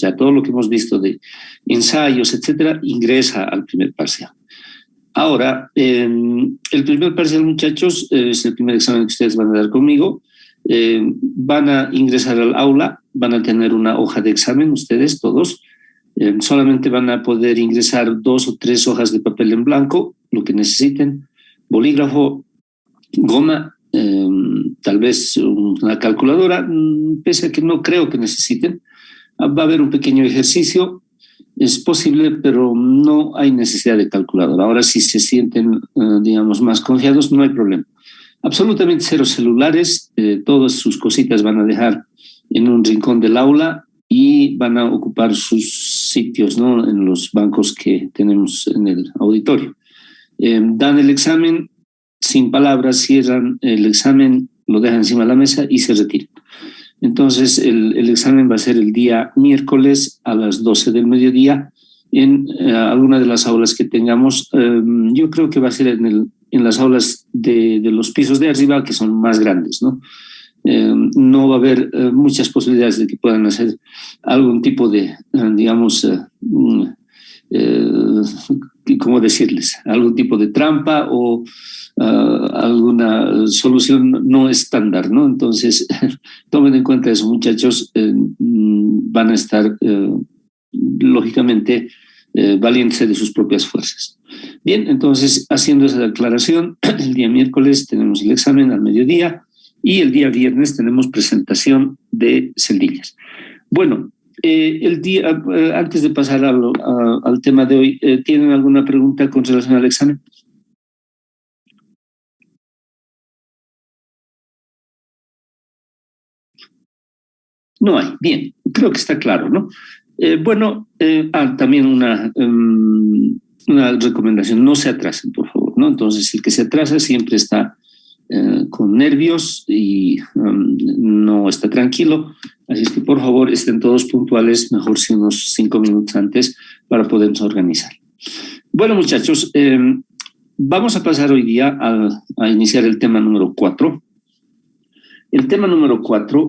sea, todo lo que hemos visto de ensayos, etcétera, ingresa al primer parcial. Ahora, el primer parcial, muchachos, es el primer examen que ustedes van a dar conmigo. Van a ingresar al aula, van a tener una hoja de examen, ustedes todos. Solamente van a poder ingresar 2 o 3 hojas de papel en blanco, lo que necesiten, bolígrafo, goma, tal vez una calculadora, pese a que no creo que necesiten. Va a haber un pequeño ejercicio, es posible, pero no hay necesidad de calculadora. Ahora, si se sienten, digamos, más confiados, no hay problema. Absolutamente cero celulares, todas sus cositas van a dejar en un rincón del aula y van a ocupar sus sitios, ¿no?, en los bancos que tenemos en el auditorio. Dan el examen sin palabras, cierran el examen, lo dejan encima de la mesa y se retiran. Entonces, el examen va a ser el día miércoles a las 12 del mediodía en alguna de las aulas que tengamos. Yo creo que va a ser en las aulas de los pisos de arriba, que son más grandes, ¿no? No va a haber muchas posibilidades de que puedan hacer algún tipo de, digamos, ¿cómo decirles? Algún tipo de trampa o alguna solución no estándar, ¿no? Entonces, tomen en cuenta eso, muchachos. Van a estar, lógicamente, valiéndose de sus propias fuerzas. Bien, entonces, haciendo esa declaración, el día miércoles tenemos el examen al mediodía y el día viernes tenemos presentación de celdillas. Bueno, antes de pasar al tema de hoy, ¿tienen alguna pregunta con relación al examen? No hay. Bien, creo que está claro, ¿no? También una recomendación: no se atrasen, por favor, ¿no? Entonces, el que se atrasa siempre está con nervios y no está tranquilo. Así es que, por favor, estén todos puntuales, mejor si unos 5 minutos antes, para podernos organizar. Bueno, muchachos, vamos a pasar hoy día a iniciar el tema número 4. El tema número 4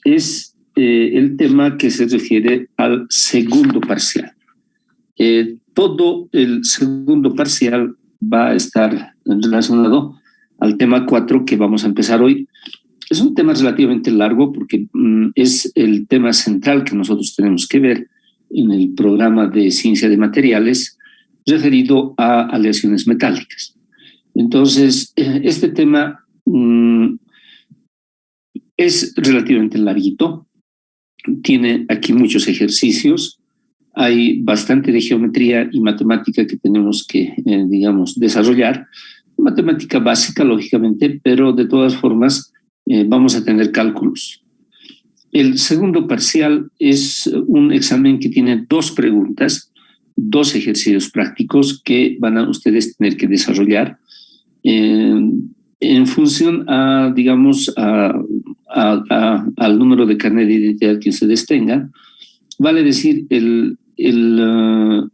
es el tema que se refiere al segundo parcial. Todo el segundo parcial va a estar relacionado al tema 4 que vamos a empezar hoy. Es un tema relativamente largo porque es el tema central que nosotros tenemos que ver en el programa de ciencia de materiales referido a aleaciones metálicas. Entonces, este tema es relativamente larguito, tiene aquí muchos ejercicios, hay bastante de geometría y matemática que tenemos que, digamos, desarrollar. Matemática básica, lógicamente, pero de todas formas vamos a tener cálculos. El segundo parcial es un examen que tiene 2 preguntas, 2 ejercicios prácticos que van a ustedes tener que desarrollar en función a, digamos, al número de carnet de identidad que ustedes tengan. Vale decir, el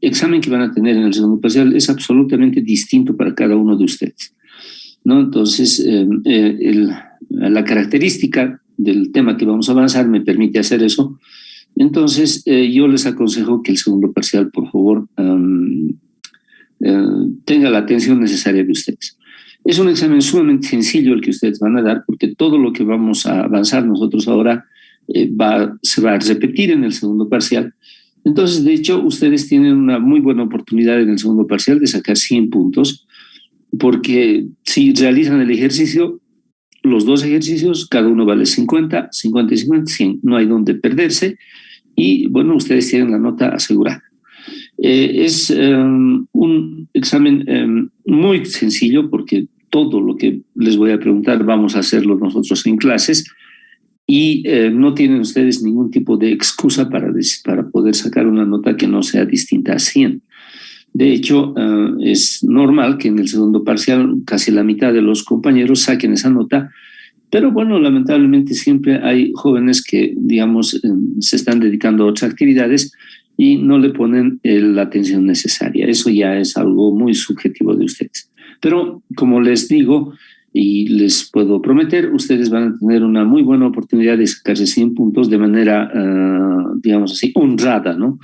examen que van a tener en el segundo parcial es absolutamente distinto para cada uno de ustedes, ¿no? Entonces, la característica del tema que vamos a avanzar me permite hacer eso. Entonces, yo les aconsejo que el segundo parcial, por favor, tenga la atención necesaria de ustedes. Es un examen sumamente sencillo el que ustedes van a dar, porque todo lo que vamos a avanzar nosotros ahora se va a repetir en el segundo parcial. Entonces, de hecho, ustedes tienen una muy buena oportunidad en el segundo parcial de sacar 100 puntos, porque si realizan el ejercicio, los 2 ejercicios, cada uno vale 50, 50 y 50, 100. No hay donde perderse y, bueno, ustedes tienen la nota asegurada. Es un examen muy sencillo porque todo lo que les voy a preguntar vamos a hacerlo nosotros en clases y no tienen ustedes ningún tipo de excusa para poder sacar una nota que no sea distinta a 100. De hecho, es normal que en el segundo parcial casi la mitad de los compañeros saquen esa nota, pero bueno, lamentablemente siempre hay jóvenes que, digamos, se están dedicando a otras actividades y no le ponen la atención necesaria. Eso ya es algo muy subjetivo de ustedes. Pero, como les digo, y les puedo prometer, ustedes van a tener una muy buena oportunidad de sacarse 100 puntos de manera, digamos así, honrada, ¿no?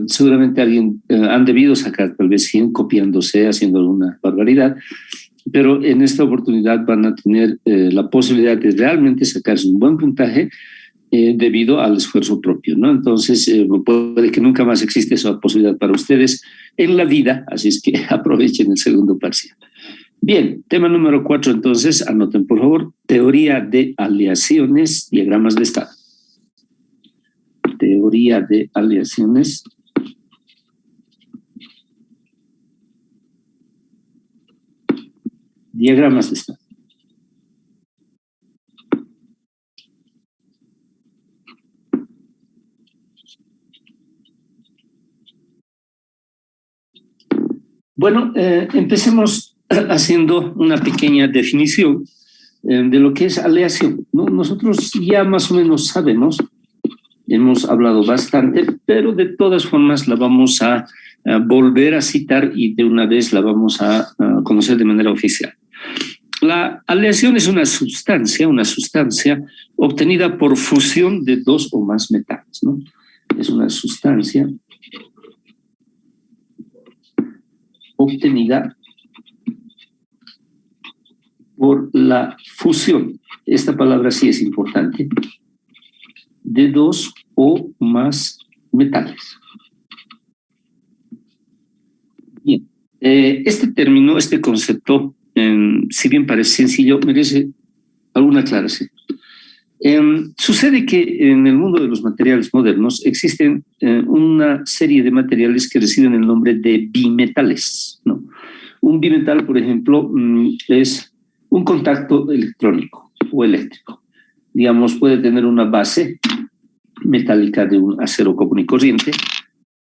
Seguramente han debido sacar tal vez 100 copiándose, haciendo alguna barbaridad, pero en esta oportunidad van a tener la posibilidad de realmente sacarse un buen puntaje debido al esfuerzo propio, ¿no? Entonces, puede que nunca más existe esa posibilidad para ustedes en la vida, así es que aprovechen el segundo parcial. Bien, tema número 4, entonces, anoten por favor, teoría de aleaciones, diagramas de estado. Teoría de aleaciones. Diagramas de estado. Bueno, empecemos haciendo una pequeña definición de lo que es aleación, ¿no? Nosotros ya más o menos sabemos, hemos hablado bastante, pero de todas formas la vamos a volver a citar y de una vez la vamos a conocer de manera oficial. La aleación es una sustancia obtenida por fusión de dos o más metales, ¿no? Es una sustancia obtenida por la fusión, esta palabra sí es importante, de dos o más metales. Bien, este término, este concepto, si bien parece sencillo, merece alguna aclaración. Sucede que en el mundo de los materiales modernos existen una serie de materiales que reciben el nombre de bimetales, ¿no? Un bimetal, por ejemplo, es un contacto electrónico o eléctrico. Digamos, puede tener una base metálica de un acero común y corriente,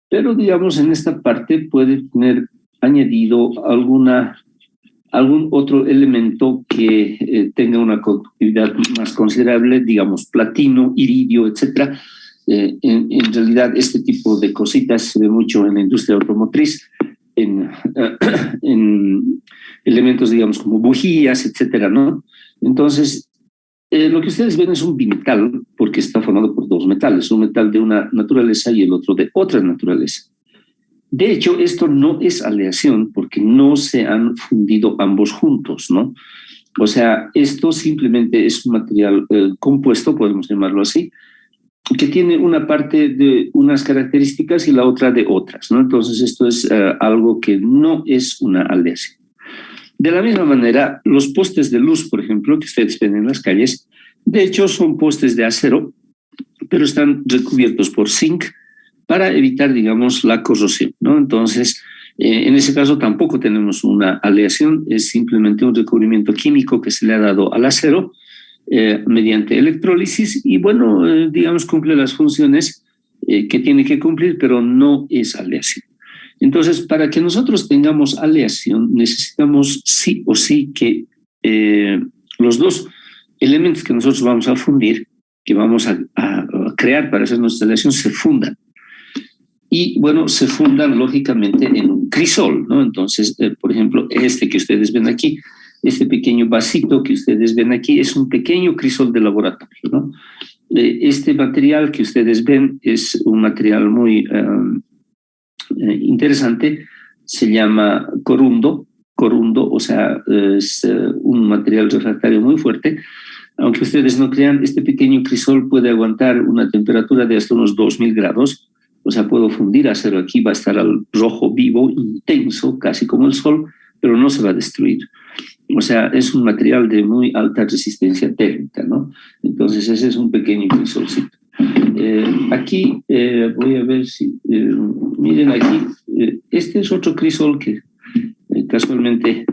pero digamos en esta parte puede tener añadido algún otro elemento que tenga una conductividad más considerable, digamos platino, iridio, etcétera. En realidad este tipo de cositas se ve mucho en la industria automotriz, en elementos, digamos, como bujías, etcétera, ¿no? Entonces, lo que ustedes ven es un bimetal porque está formado por dos metales, un metal de una naturaleza y el otro de otra naturaleza. De hecho, esto no es aleación porque no se han fundido ambos juntos, ¿no? O sea, esto simplemente es un material compuesto, podemos llamarlo así, que tiene una parte de unas características y la otra de otras, ¿no? Entonces, esto es algo que no es una aleación. De la misma manera, los postes de luz, por ejemplo, que ustedes ven en las calles, de hecho son postes de acero, pero están recubiertos por zinc para evitar, digamos, la corrosión, ¿no? Entonces, en ese caso tampoco tenemos una aleación, es simplemente un recubrimiento químico que se le ha dado al acero mediante electrólisis y, bueno, digamos, cumple las funciones que tiene que cumplir, pero no es aleación. Entonces, para que nosotros tengamos aleación, necesitamos sí o sí que los dos elementos que nosotros vamos a fundir, que vamos a crear para hacer nuestra aleación, se fundan. Y, bueno, se fundan lógicamente en un crisol, ¿no? Entonces, por ejemplo, este que ustedes ven aquí, este pequeño vasito que ustedes ven aquí es un pequeño crisol de laboratorio, ¿no? Este material que ustedes ven es un material muy interesante, se llama corundo, o sea, es un material refractario muy fuerte. Aunque ustedes no crean, este pequeño crisol puede aguantar una temperatura de hasta unos 2000 grados, o sea, puedo fundir acero aquí, va a estar al rojo vivo, intenso, casi como el sol, pero no se va a destruir. O sea, es un material de muy alta resistencia térmica, ¿no? Entonces, ese es un pequeño crisolcito. Aquí voy a ver si, miren aquí, este es otro crisol que casualmente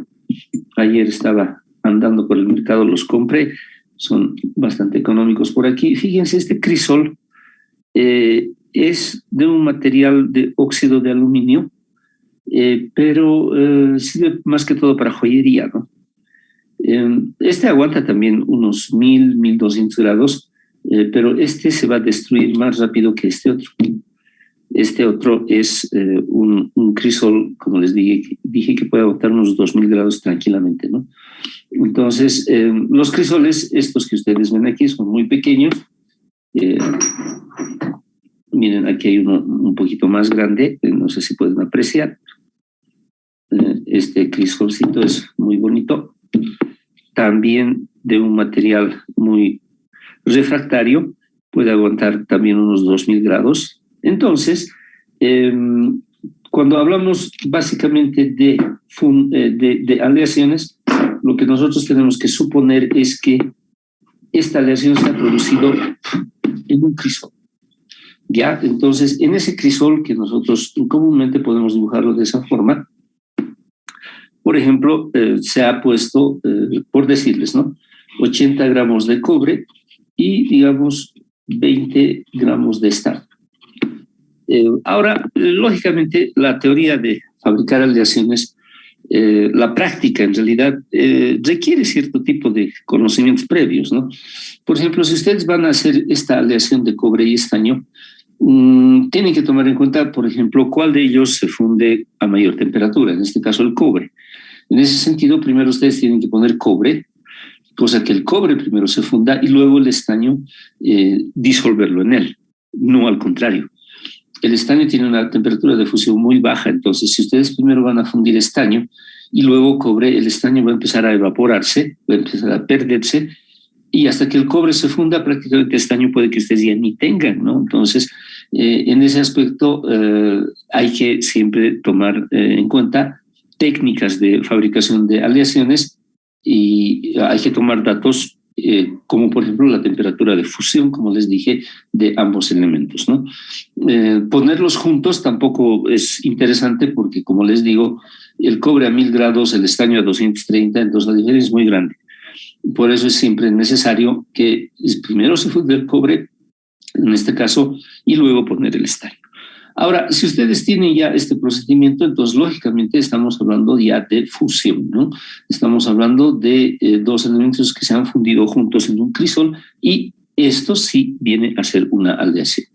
ayer estaba andando por el mercado, los compré, son bastante económicos por aquí. Fíjense, este crisol es de un material de óxido de aluminio, pero sirve más que todo para joyería, ¿no? Este aguanta también unos 1200 grados, pero este se va a destruir más rápido que este otro. Este otro es un crisol, como les dije que puede aguantar unos 2000 grados tranquilamente, ¿no? Entonces, los crisoles, estos que ustedes ven aquí, son muy pequeños. Miren, aquí hay uno un poquito más grande, no sé si pueden apreciar. Este crisolcito es muy bonito, también de un material muy refractario, puede aguantar también unos 2000 grados. Entonces, cuando hablamos básicamente de aleaciones, lo que nosotros tenemos que suponer es que esta aleación se ha producido en un crisol. ¿Ya? Entonces, en ese crisol que nosotros comúnmente podemos dibujarlo de esa forma, por ejemplo, se ha puesto, por decirles, ¿no? 80 gramos de cobre y, digamos, 20 gramos de estaño. Ahora, lógicamente, la teoría de fabricar aleaciones, la práctica en realidad requiere cierto tipo de conocimientos previos, ¿no? Por ejemplo, si ustedes van a hacer esta aleación de cobre y estaño, tienen que tomar en cuenta, por ejemplo, cuál de ellos se funde a mayor temperatura, en este caso el cobre. En ese sentido, primero ustedes tienen que poner cobre, cosa que el cobre primero se funda y luego el estaño disolverlo en él, no al contrario. El estaño tiene una temperatura de fusión muy baja, entonces si ustedes primero van a fundir estaño y luego cobre, el estaño va a empezar a evaporarse, va a empezar a perderse, y hasta que el cobre se funda, prácticamente estaño puede que ustedes ya ni tengan, ¿no? Entonces, en ese aspecto hay que siempre tomar en cuenta técnicas de fabricación de aleaciones y hay que tomar datos como por ejemplo la temperatura de fusión, como les dije, de ambos elementos, ¿no? Ponerlos juntos tampoco es interesante porque, como les digo, el cobre a 1000 grados, el estaño a 230, entonces la diferencia es muy grande. Por eso es siempre necesario que primero se funde el cobre, en este caso, y luego poner el estaño. Ahora, si ustedes tienen ya este procedimiento, entonces lógicamente estamos hablando ya de fusión, ¿no? Estamos hablando de dos elementos que se han fundido juntos en un crisol y esto sí viene a ser una aleación.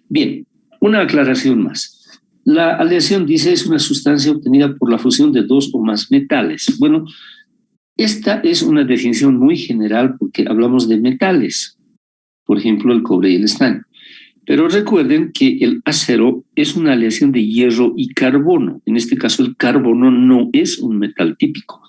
Bien, una aclaración más. La aleación, dice, es una sustancia obtenida por la fusión de dos o más metales. Bueno, esta es una definición muy general porque hablamos de metales, por ejemplo, el cobre y el estaño. Pero recuerden que el acero es una aleación de hierro y carbono. En este caso, el carbono no es un metal típico.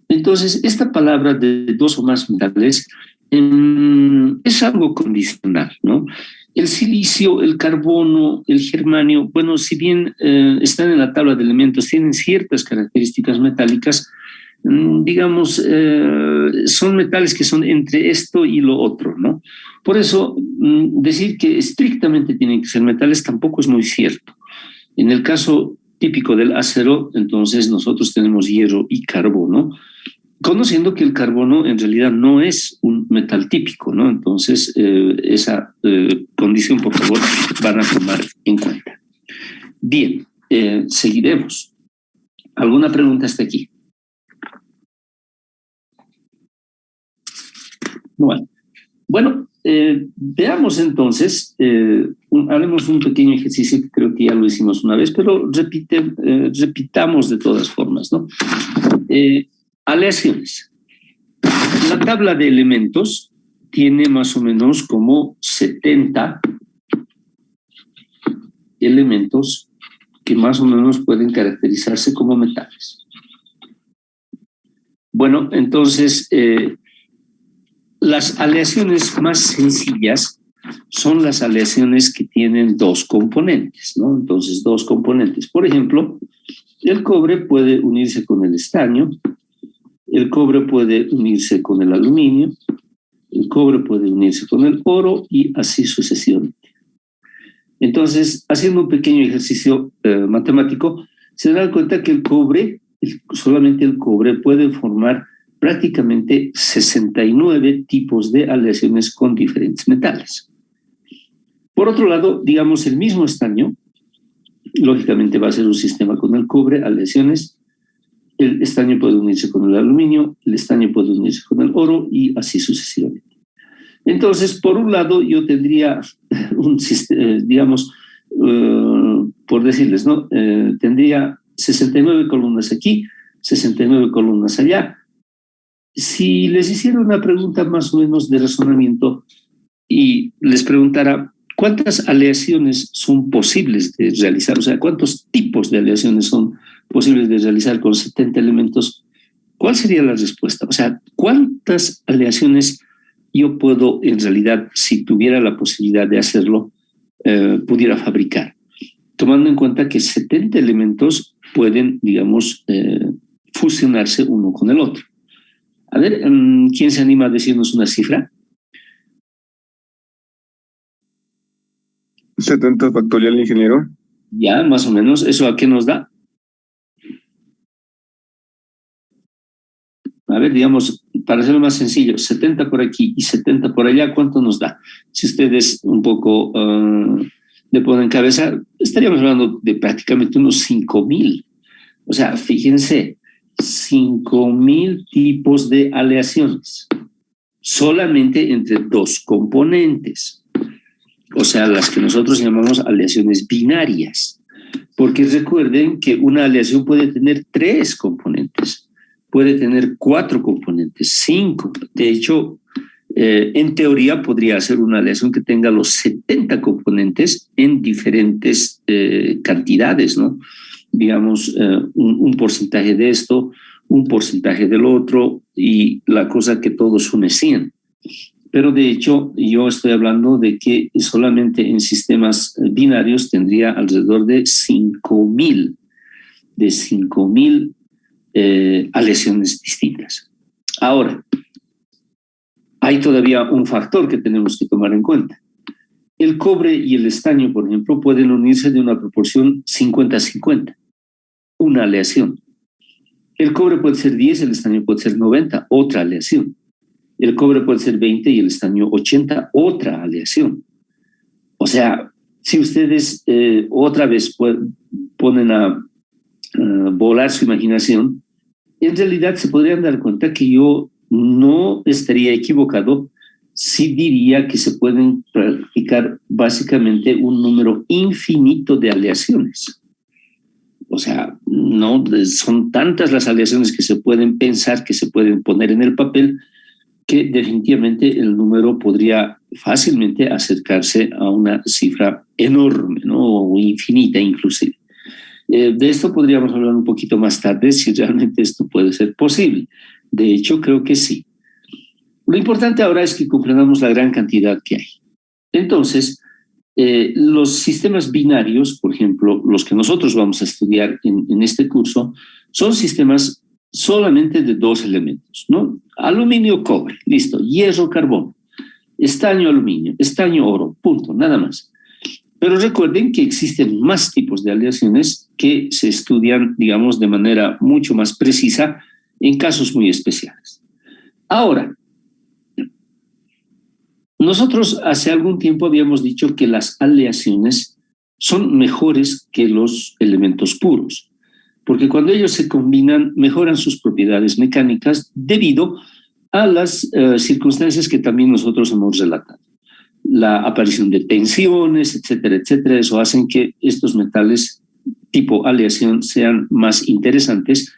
Entonces, esta palabra de dos o más metales es algo condicional, ¿no? El silicio, el carbono, el germanio, bueno, si bien están en la tabla de elementos, tienen ciertas características metálicas, digamos, son metales que son entre esto y lo otro, ¿no? Por eso, decir que estrictamente tienen que ser metales tampoco es muy cierto. En el caso típico del acero, entonces nosotros tenemos hierro y carbono, conociendo que el carbono en realidad no es un metal típico, ¿no? Entonces, esa condición, por favor, van a tomar en cuenta. Bien, seguiremos. ¿Alguna pregunta hasta aquí? Bueno, veamos entonces, haremos un pequeño ejercicio que creo que ya lo hicimos una vez, pero repitamos de todas formas, ¿no? Aleaciones. La tabla de elementos tiene más o menos como 70 elementos que más o menos pueden caracterizarse como metales. Bueno, entonces, las aleaciones más sencillas son las aleaciones que tienen dos componentes, ¿no? Entonces, dos componentes. Por ejemplo, el cobre puede unirse con el estaño, el cobre puede unirse con el aluminio, el cobre puede unirse con el oro y así sucesivamente. Entonces, haciendo un pequeño ejercicio matemático, se dan cuenta que el cobre, solamente el cobre puede formar prácticamente 69 tipos de aleaciones con diferentes metales. Por otro lado, digamos, el mismo estaño, lógicamente va a ser un sistema con el cobre, aleaciones, el estaño puede unirse con el aluminio, el estaño puede unirse con el oro y así sucesivamente. Entonces, por un lado, yo tendría digamos, por decirles, ¿no? Tendría 69 columnas aquí, 69 columnas allá. Si les hiciera una pregunta más o menos de razonamiento y les preguntara cuántas aleaciones son posibles de realizar, o sea, cuántos tipos de aleaciones son posibles de realizar con 70 elementos, ¿cuál sería la respuesta? O sea, ¿cuántas aleaciones yo puedo, en realidad, si tuviera la posibilidad de hacerlo, pudiera fabricar? Tomando en cuenta que 70 elementos pueden, digamos, fusionarse uno con el otro. A ver, ¿quién se anima a decirnos una cifra? 70 factorial, ingeniero. Ya, más o menos. ¿Eso a qué nos da? A ver, digamos, para hacerlo más sencillo, 70 por aquí y 70 por allá, ¿cuánto nos da? Si ustedes un poco le ponen cabeza, estaríamos hablando de prácticamente unos 5,000. O sea, fíjense, 5,000 tipos de aleaciones, solamente entre dos componentes. O sea, las que nosotros llamamos aleaciones binarias. Porque recuerden que una aleación puede tener 3 componentes, puede tener 4 componentes, 5. De hecho, en teoría podría ser una aleación que tenga los 70 componentes en diferentes cantidades, ¿no? Digamos, un porcentaje de esto, un porcentaje del otro, y la cosa que todo sume 100. Pero de hecho yo estoy hablando de que solamente en sistemas binarios tendría alrededor de 5,000 aleaciones distintas. Ahora, hay todavía un factor que tenemos que tomar en cuenta. El cobre y el estaño, por ejemplo, pueden unirse de una proporción 50-50, una aleación. El cobre puede ser 10, el estaño puede ser 90, otra aleación. El cobre puede ser 20 y el estaño 80, otra aleación. O sea, si ustedes otra vez ponen a volar su imaginación, en realidad se podrían dar cuenta que yo no estaría equivocado si diría que se pueden practicar básicamente un número infinito de aleaciones. O sea, no son tantas las aleaciones que se pueden pensar, que se pueden poner en el papel, que definitivamente el número podría fácilmente acercarse a una cifra enorme, ¿no? O infinita inclusive. De esto podríamos hablar un poquito más tarde, si realmente esto puede ser posible. De hecho, creo que sí. Lo importante ahora es que comprendamos la gran cantidad que hay. Entonces, los sistemas binarios, por ejemplo, los que nosotros vamos a estudiar en este curso, son sistemas solamente de 2 elementos, ¿no? Aluminio, cobre, listo, hierro, carbón, estaño, aluminio, estaño, oro, punto, nada más. Pero recuerden que existen más tipos de aleaciones que se estudian, digamos, de manera mucho más precisa en casos muy especiales. Ahora, nosotros hace algún tiempo habíamos dicho que las aleaciones son mejores que los elementos puros, porque cuando ellos se combinan mejoran sus propiedades mecánicas debido a las circunstancias que también nosotros hemos relatado. La aparición de tensiones, etcétera, etcétera, eso hacen que estos metales tipo aleación sean más interesantes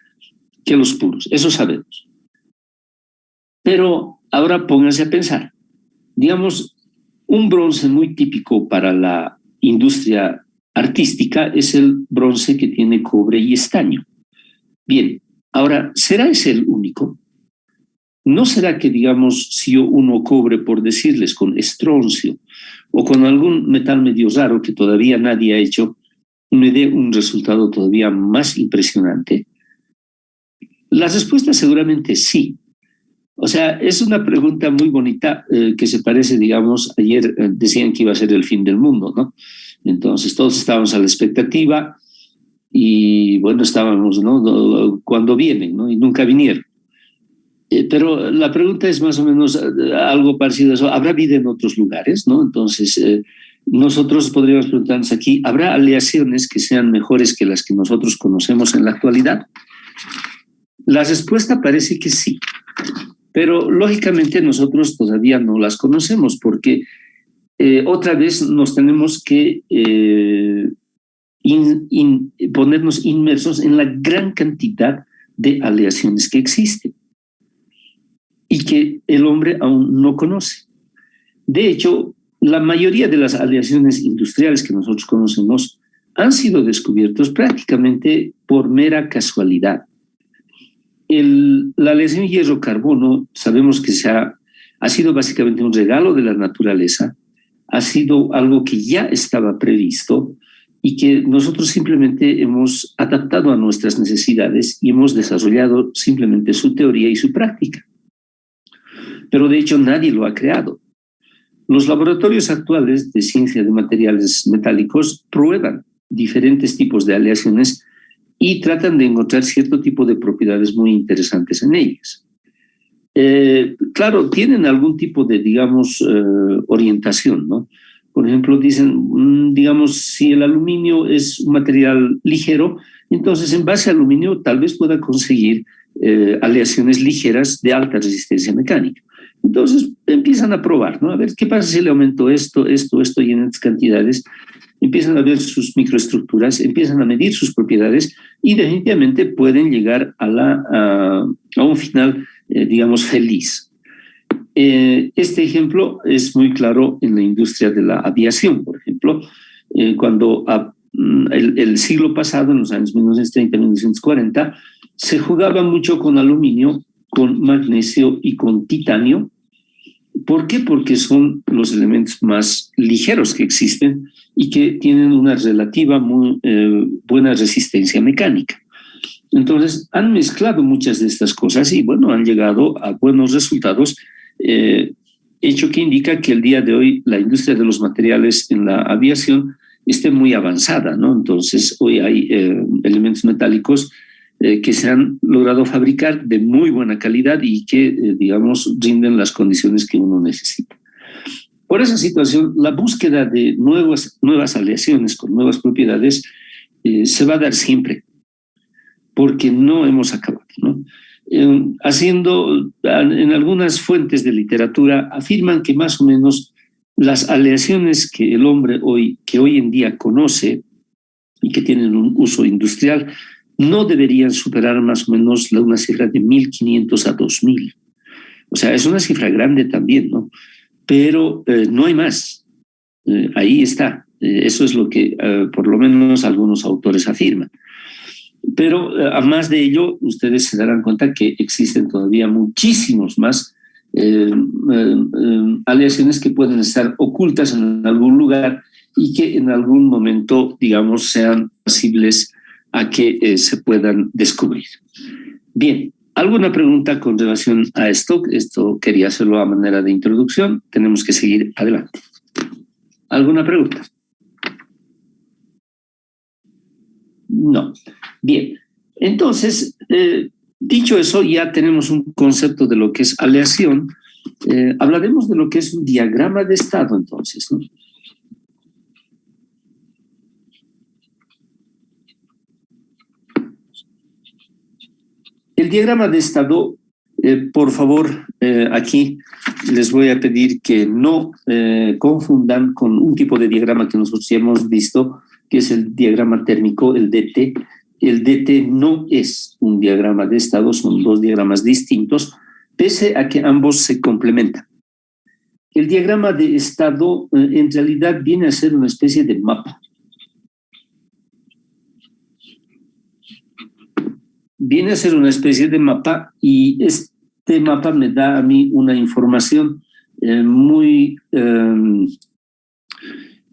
que los puros, eso sabemos. Pero ahora pónganse a pensar, digamos, un bronce muy típico para la industria artística es el bronce que tiene cobre y estaño. Bien, ahora, ¿será ese el único? ¿No será que, digamos, si yo uno cobre, por decirles, con estroncio o con algún metal medio raro que todavía nadie ha hecho, me dé un resultado todavía más impresionante? La respuesta seguramente sí. O sea, es una pregunta muy bonita que se parece, digamos, ayer decían que iba a ser el fin del mundo, ¿no? Entonces todos estábamos a la expectativa y bueno, estábamos, ¿no? Cuando vienen, ¿no? Y nunca vinieron. Pero la pregunta es más o menos algo parecido a eso. ¿Habrá vida en otros lugares, no? Entonces, nosotros podríamos preguntarnos aquí, ¿habrá aleaciones que sean mejores que las que nosotros conocemos en la actualidad? La respuesta parece que sí. Pero lógicamente nosotros todavía no las conocemos porque otra vez nos tenemos que ponernos inmersos en la gran cantidad de aleaciones que existen y que el hombre aún no conoce. De hecho, la mayoría de las aleaciones industriales que nosotros conocemos han sido descubiertos prácticamente por mera casualidad. La aleación hierro-carbono sabemos que ha sido básicamente un regalo de la naturaleza, ha sido algo que ya estaba previsto y que nosotros simplemente hemos adaptado a nuestras necesidades y hemos desarrollado simplemente su teoría y su práctica. Pero de hecho nadie lo ha creado. Los laboratorios actuales de ciencia de materiales metálicos prueban diferentes tipos de aleaciones y tratan de encontrar cierto tipo de propiedades muy interesantes en ellas. Claro, tienen algún tipo de, digamos, orientación, ¿no? Por ejemplo, dicen, digamos, si el aluminio es un material ligero, entonces en base al aluminio tal vez pueda conseguir aleaciones ligeras de alta resistencia mecánica. Entonces empiezan a probar, ¿no? A ver, ¿qué pasa si le aumento esto y en estas cantidades? Empiezan a ver sus microestructuras, empiezan a medir sus propiedades y definitivamente pueden llegar a un final, digamos, feliz. Este ejemplo es muy claro en la industria de la aviación, por ejemplo, cuando el siglo pasado, en los años 1930 y 1940, se jugaba mucho con aluminio, con magnesio y con titanio. ¿Por qué? Porque son los elementos más ligeros que existen y que tienen una relativa muy buena resistencia mecánica. Entonces, han mezclado muchas de estas cosas y, bueno, han llegado a buenos resultados, hecho que indica que el día de hoy la industria de los materiales en la aviación esté muy avanzada, ¿no? Entonces, hoy hay elementos metálicos que se han logrado fabricar de muy buena calidad y que, digamos, rinden las condiciones que uno necesita. Por esa situación, la búsqueda de nuevas aleaciones con nuevas propiedades se va a dar siempre, porque no hemos acabado, ¿no? En algunas fuentes de literatura afirman que más o menos las aleaciones que el hombre hoy en día conoce y que tienen un uso industrial no deberían superar más o menos una cifra de 1.500 a 2.000. O sea, es una cifra grande también, ¿no? Pero no hay más. Ahí está. Eso es lo que por lo menos algunos autores afirman. Pero a más de ello, ustedes se darán cuenta que existen todavía muchísimos más aleaciones que pueden estar ocultas en algún lugar y que en algún momento, digamos, sean posibles a que se puedan descubrir. Bien, ¿alguna pregunta con relación a esto? Esto quería hacerlo a manera de introducción. Tenemos que seguir adelante. ¿Alguna pregunta? No. Bien, entonces, dicho eso, ya tenemos un concepto de lo que es aleación. Hablaremos de lo que es un diagrama de estado, entonces, ¿no? El diagrama de estado, por favor, aquí les voy a pedir que no confundan con un tipo de diagrama que nosotros ya hemos visto, que es el diagrama térmico, el DT. El DT no es un diagrama de estado, son dos diagramas distintos, pese a que ambos se complementan. El diagrama de estado en realidad viene a ser una especie de mapa. Viene a ser una especie de mapa y este mapa me da a mí una información muy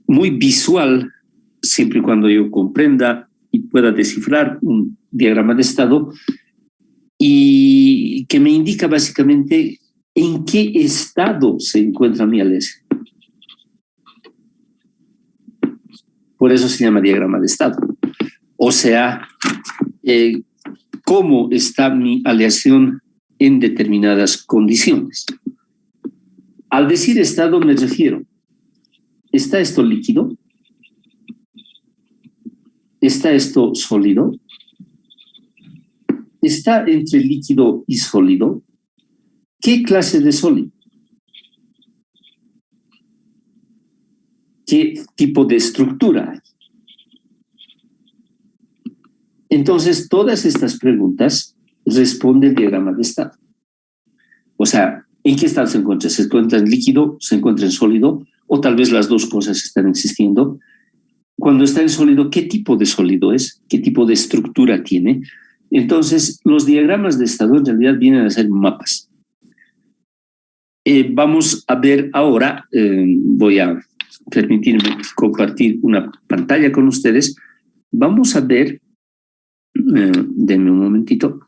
visual, siempre y cuando yo comprenda y pueda descifrar un diagrama de estado, y que me indica básicamente en qué estado se encuentra mi aleación. Por eso se llama diagrama de estado. O sea, cómo está mi aleación en determinadas condiciones. Al decir estado me refiero, ¿está esto líquido? ¿Está esto sólido? ¿Está entre líquido y sólido? ¿Qué clase de sólido? qué tipo de estructura hay. Entonces, todas estas preguntas responde el diagrama de estado. O sea, ¿en qué estado se encuentra? ¿Se encuentra en líquido? ¿Se encuentra en sólido? O tal vez las dos cosas están existiendo. Cuando está en sólido, ¿qué tipo de sólido es? ¿Qué tipo de estructura tiene? Entonces, los diagramas de estado en realidad vienen a ser mapas. Vamos a ver ahora, voy a permitirme compartir una pantalla con ustedes. Vamos a ver, denme un momentito.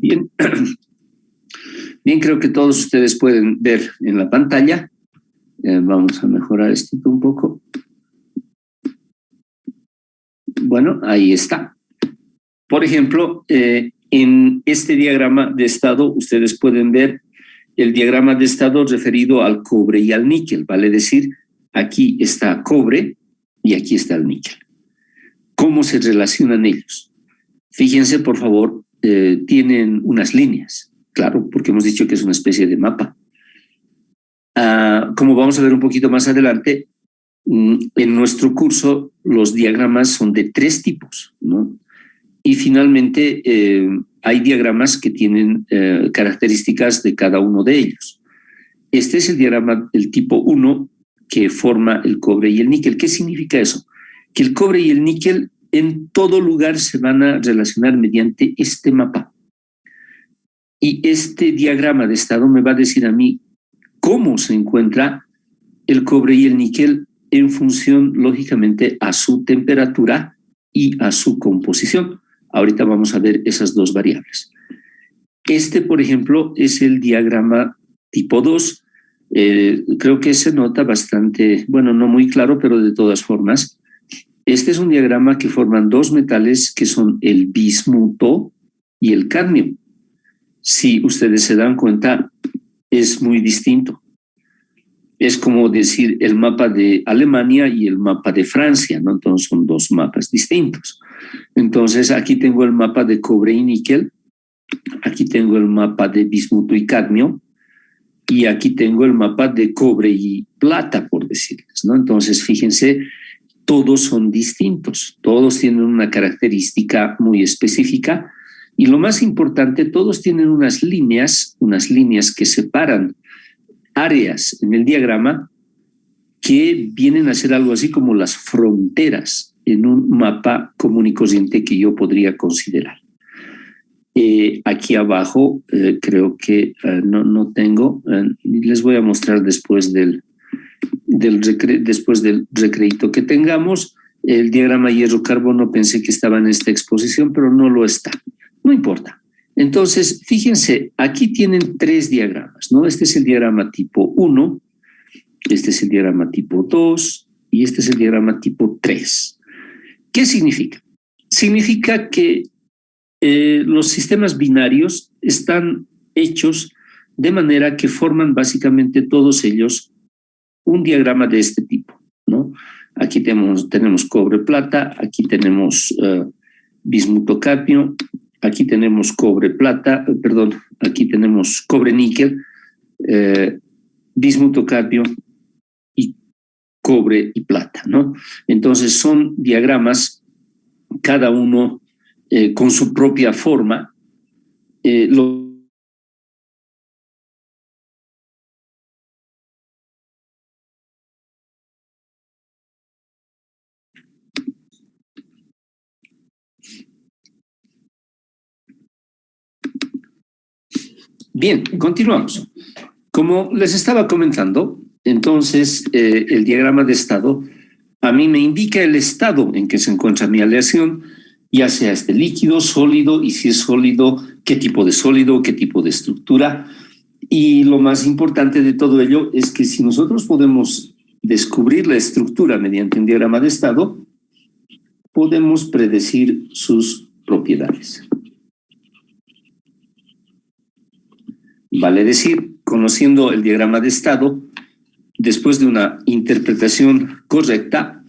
Bien, bien, creo que todos ustedes pueden ver en la pantalla. Vamos a mejorar esto un poco. Bueno, ahí está. Por ejemplo, en este diagrama de estado ustedes pueden ver el diagrama de estado referido al cobre y al níquel, vale decir, aquí está cobre y aquí está el níquel. ¿Cómo se relacionan ellos? Fíjense, por favor, tienen unas líneas, claro, porque hemos dicho que es una especie de mapa. Como vamos a ver un poquito más adelante, en nuestro curso los diagramas son de 3 tipos, ¿no? Y finalmente hay diagramas que tienen características de cada uno de ellos. Este es el diagrama del tipo 1 que forma el cobre y el níquel. ¿Qué significa eso? Que el cobre y el níquel en todo lugar se van a relacionar mediante este mapa. Y este diagrama de estado me va a decir a mí cómo se encuentra el cobre y el níquel en función, lógicamente, a su temperatura y a su composición. Ahorita vamos a ver esas dos variables. Este, por ejemplo, es el diagrama tipo 2. Creo que se nota bastante, bueno, no muy claro, pero de todas formas. Este es un diagrama que forman 2 metales que son el bismuto y el cadmio. Si ustedes se dan cuenta, es muy distinto. Es como decir el mapa de Alemania y el mapa de Francia, ¿no? Entonces son 2 mapas distintos. Entonces aquí tengo el mapa de cobre y níquel, aquí tengo el mapa de bismuto y cadmio, y aquí tengo el mapa de cobre y plata, por decirles, ¿no? Entonces fíjense, todos son distintos, todos tienen una característica muy específica, y lo más importante, todos tienen unas líneas que separan áreas en el diagrama que vienen a ser algo así como las fronteras en un mapa común y corriente que yo podría considerar. Aquí abajo creo que no tengo, les voy a mostrar después del recreito que tengamos. El diagrama hierro-carbono pensé que estaba en esta exposición, pero no lo está. No importa. Entonces, fíjense, aquí tienen 3 diagramas, ¿no? Este es el diagrama tipo 1, este es el diagrama tipo 2 y este es el diagrama tipo 3. ¿Qué significa? Significa que los sistemas binarios están hechos de manera que forman básicamente todos ellos un diagrama de este tipo, ¿no? Aquí tenemos cobre-plata, aquí tenemos bismuto-cadmio, aquí tenemos aquí tenemos cobre-níquel, bismuto-cadmio y cobre y plata, ¿no? Entonces son diagramas, cada uno con su propia forma. Bien, continuamos. Como les estaba comentando, entonces el diagrama de estado a mí me indica el estado en que se encuentra mi aleación, ya sea líquido, sólido, y si es sólido, qué tipo de estructura. Y lo más importante de todo ello es que si nosotros podemos descubrir la estructura mediante un diagrama de estado, podemos predecir sus propiedades. Vale decir, conociendo el diagrama de estado, después de una interpretación correcta,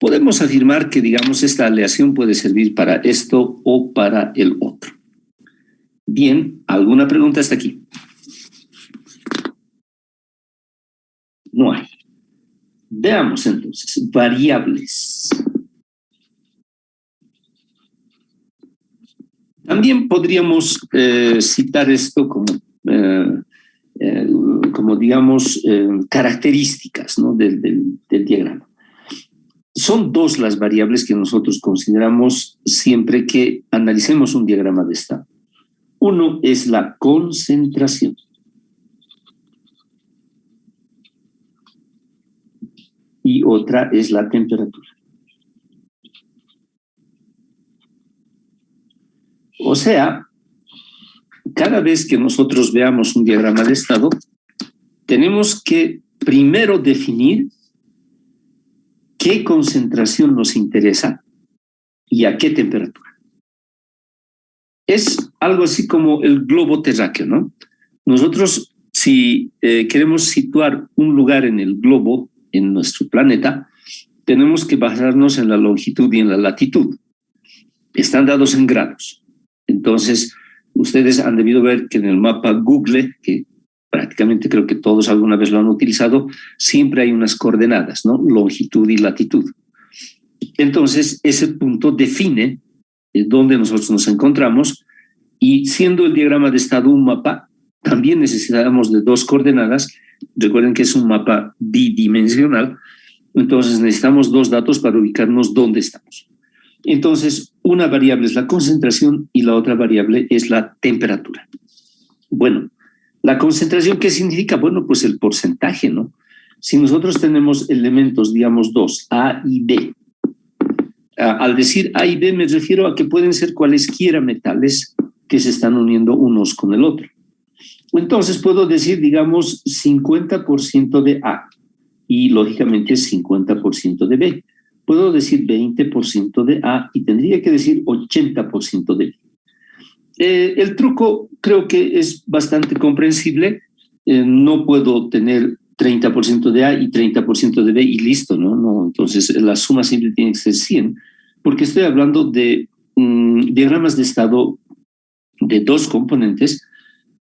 podemos afirmar que, digamos, esta aleación puede servir para esto o para el otro. Bien, ¿alguna pregunta hasta aquí? No hay. Veamos entonces, variables. También podríamos citar esto como digamos, características, ¿no? del diagrama. Son dos las variables que nosotros consideramos siempre que analicemos un diagrama de estado. Uno es la concentración. Y otra es la temperatura. O sea, cada vez que nosotros veamos un diagrama de estado, tenemos que primero definir qué concentración nos interesa y a qué temperatura. Es algo así como el globo terráqueo, ¿no? Nosotros, si queremos situar un lugar en el globo, en nuestro planeta, tenemos que basarnos en la longitud y en la latitud. Están dados en grados. Entonces, ustedes han debido ver que en el mapa Google, que prácticamente creo que todos alguna vez lo han utilizado, siempre hay unas coordenadas, ¿no? Longitud y latitud. Entonces, ese punto define dónde nosotros nos encontramos, y siendo el diagrama de estado un mapa, también necesitamos de dos coordenadas. Recuerden que es un mapa bidimensional, entonces necesitamos dos datos para ubicarnos dónde estamos. Entonces, una variable es la concentración y la otra variable es la temperatura. Bueno, la concentración, ¿qué significa? Bueno, pues el porcentaje, ¿no? Si nosotros tenemos elementos, digamos, dos, A y B, al decir A y B me refiero a que pueden ser cualesquiera metales que se están uniendo unos con el otro. Entonces puedo decir, digamos, 50% de A y lógicamente 50% de B. Puedo decir 20% de A y tendría que decir 80% de B. El truco creo que es bastante comprensible. No puedo tener 30% de A y 30% de B y listo, ¿no? Entonces la suma siempre tiene que ser 100, porque estoy hablando de diagramas de estado de dos componentes,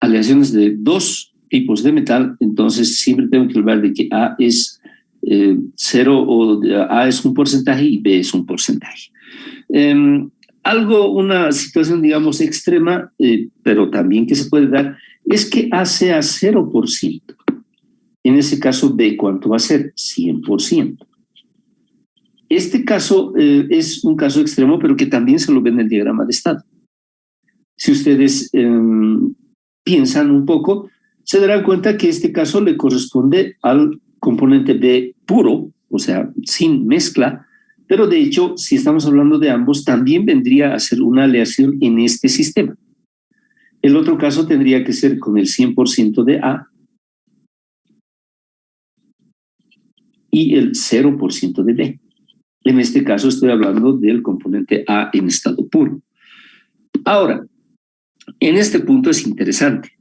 aleaciones de dos tipos de metal. Entonces siempre tengo que hablar de que A es 0 o A es un porcentaje y B es un porcentaje. Una situación, digamos, extrema, pero también que se puede dar, es que A sea 0%. En ese caso, B, ¿cuánto va a ser? 100%. Este caso es un caso extremo, pero que también se lo ve en el diagrama de estado. Si ustedes piensan un poco, se darán cuenta que este caso le corresponde al componente B puro, o sea, sin mezcla, pero de hecho, si estamos hablando de ambos, también vendría a ser una aleación en este sistema. El otro caso tendría que ser con el 100% de A y el 0% de B. En este caso estoy hablando del componente A en estado puro. Ahora, en este punto es interesante.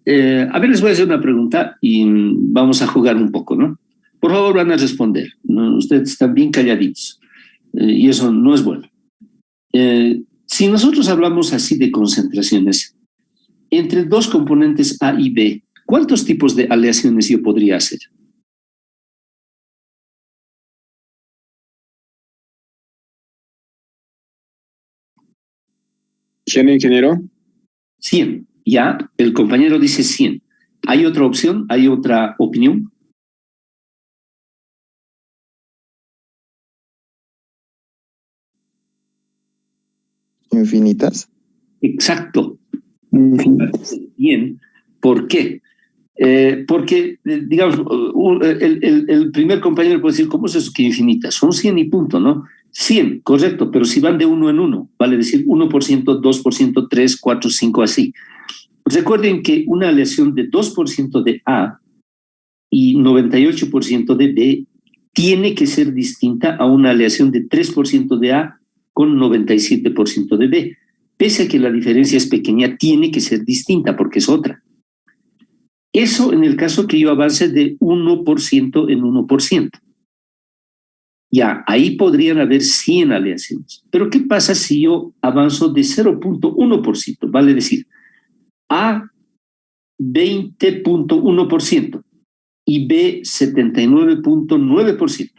A ver, les voy a hacer una pregunta y vamos a jugar un poco, ¿no? Por favor, van a responder. ¿No? Ustedes están bien calladitos y eso no es bueno. Si nosotros hablamos así de concentraciones, entre dos componentes A y B, ¿cuántos tipos de aleaciones yo podría hacer? ¿100, ingeniero? 100. Ya, el compañero dice 100. ¿Hay otra opción? ¿Hay otra opinión? Infinitas. Exacto. Infinitas. Bien. ¿Por qué? Porque, digamos, el primer compañero puede decir, ¿cómo es eso que infinitas? Son 100 y punto, ¿no? 100, correcto, pero si van de uno en uno, vale decir 1%, 2%, 3, 4, 5, así. Recuerden que una aleación de 2% de A y 98% de B tiene que ser distinta a una aleación de 3% de A con 97% de B. Pese a que la diferencia es pequeña, tiene que ser distinta porque es otra. Eso en el caso que yo avance de 1% en 1%. Ya, ahí podrían haber 100 aleaciones. Pero ¿qué pasa si yo avanzo de 0.1%? Vale decir, A 20.1% y B 79.9%.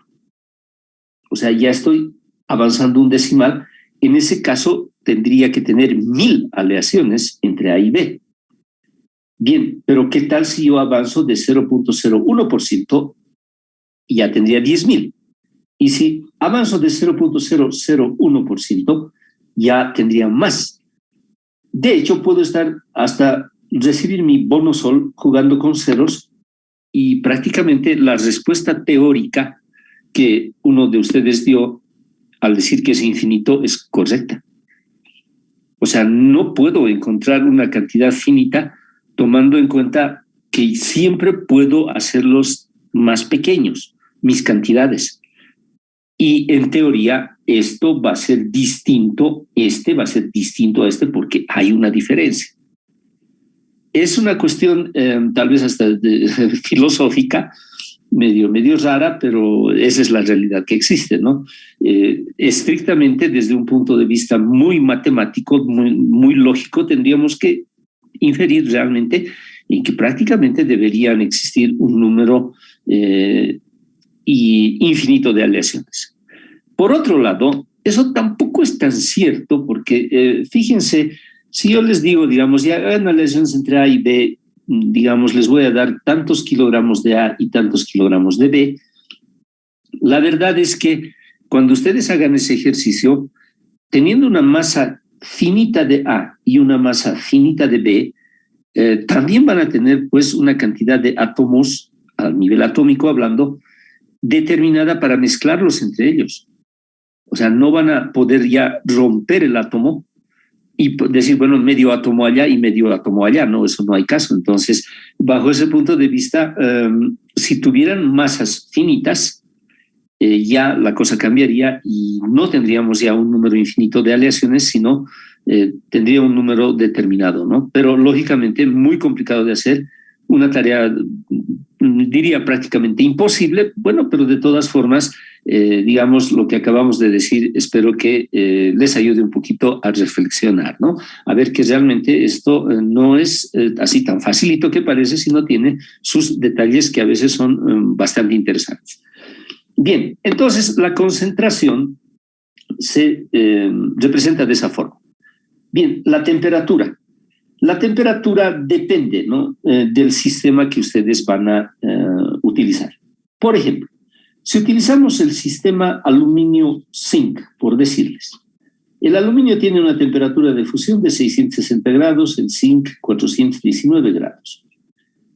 O sea, ya estoy avanzando un decimal. En ese caso, tendría que tener 1000 aleaciones entre A y B. Bien, pero ¿qué tal si yo avanzo de 0.01%? Ya tendría 10.000. Y si avanzo de 0.001%, ya tendría más. De hecho, puedo estar hasta recibir mi bono sol jugando con ceros y prácticamente la respuesta teórica que uno de ustedes dio al decir que es infinito es correcta. O sea, no puedo encontrar una cantidad finita tomando en cuenta que siempre puedo hacerlos más pequeños, mis cantidades. Y en teoría esto va a ser distinto, este va a ser distinto a este porque hay una diferencia. Es una cuestión tal vez hasta filosófica, medio rara, pero esa es la realidad que existe, ¿no? Estrictamente desde un punto de vista muy matemático, muy lógico, tendríamos que inferir realmente en que prácticamente deberían existir un número infinito de aleaciones. Por otro lado, eso tampoco es tan cierto porque fíjense, si yo les digo, digamos, ya hagan aleaciones entre A y B, digamos, les voy a dar tantos kilogramos de A y tantos kilogramos de B, la verdad es que cuando ustedes hagan ese ejercicio, teniendo una masa finita de A y una masa finita de B, también van a tener pues una cantidad de átomos a nivel atómico hablando determinada para mezclarlos entre ellos. O sea, no van a poder ya romper el átomo y decir, bueno, medio átomo allá y medio átomo allá. No, eso no hay caso. Entonces, bajo ese punto de vista, si tuvieran masas finitas, ya la cosa cambiaría y no tendríamos ya un número infinito de aleaciones, sino tendría un número determinado, ¿no? Pero lógicamente muy complicado de hacer, una tarea, diría prácticamente imposible, bueno, pero de todas formas, digamos, lo que acabamos de decir, espero que les ayude un poquito a reflexionar, ¿no? A ver que realmente esto no es así tan facilito que parece, sino tiene sus detalles que a veces son bastante interesantes. Bien, entonces la concentración se representa de esa forma. Bien, la temperatura. La temperatura depende, ¿no? Del sistema que ustedes van a utilizar. Por ejemplo, si utilizamos el sistema aluminio-zinc, por decirles, el aluminio tiene una temperatura de fusión de 660 grados, el zinc 419 grados.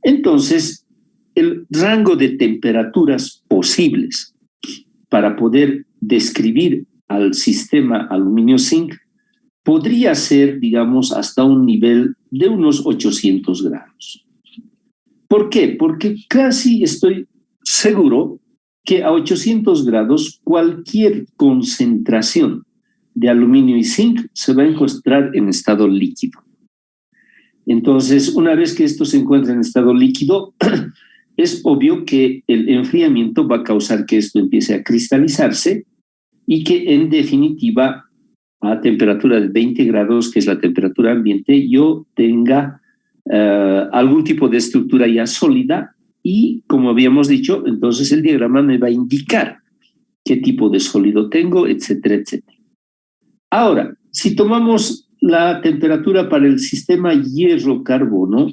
Entonces, el rango de temperaturas posibles para poder describir al sistema aluminio-zinc podría ser, digamos, hasta un nivel de unos 800 grados. ¿Por qué? Porque casi estoy seguro que a 800 grados cualquier concentración de aluminio y zinc se va a encontrar en estado líquido. Entonces, una vez que esto se encuentra en estado líquido, es obvio que el enfriamiento va a causar que esto empiece a cristalizarse y que en definitiva a temperatura de 20 grados, que es la temperatura ambiente, yo tenga algún tipo de estructura ya sólida y, como habíamos dicho, entonces el diagrama me va a indicar qué tipo de sólido tengo, etcétera, etcétera. Ahora, si tomamos la temperatura para el sistema hierro-carbono,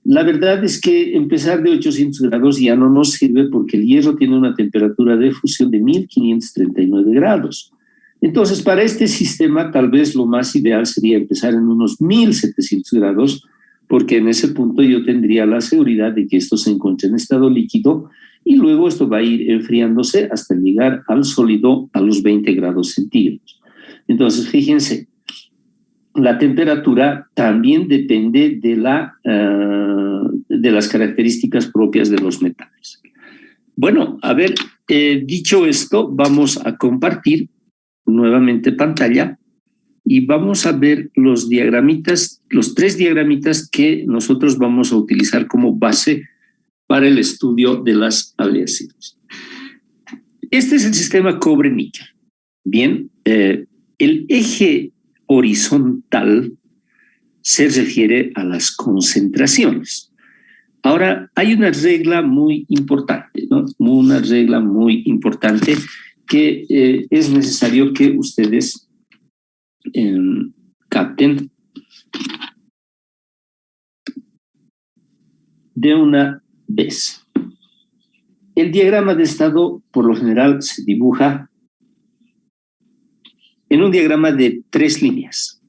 la verdad es que empezar de 800 grados ya no nos sirve porque el hierro tiene una temperatura de fusión de 1539 grados. Entonces, para este sistema, tal vez lo más ideal sería empezar en unos 1700 grados, porque en ese punto yo tendría la seguridad de que esto se encuentra en estado líquido y luego esto va a ir enfriándose hasta llegar al sólido a los 20 grados centígrados. Entonces, fíjense, la temperatura también depende de las características propias de los metales. Bueno, a ver, dicho esto, vamos a compartir nuevamente pantalla y vamos a ver los diagramitas, los 3 diagramitas que nosotros vamos a utilizar como base para el estudio de las aleaciones. Este es el sistema cobre-níquel. Bien, el eje horizontal se refiere a las concentraciones. Ahora, hay una regla muy importante, ¿no? Una regla muy importante que es necesario que ustedes capten de una vez. El diagrama de estado, por lo general, se dibuja en un diagrama de 3 líneas.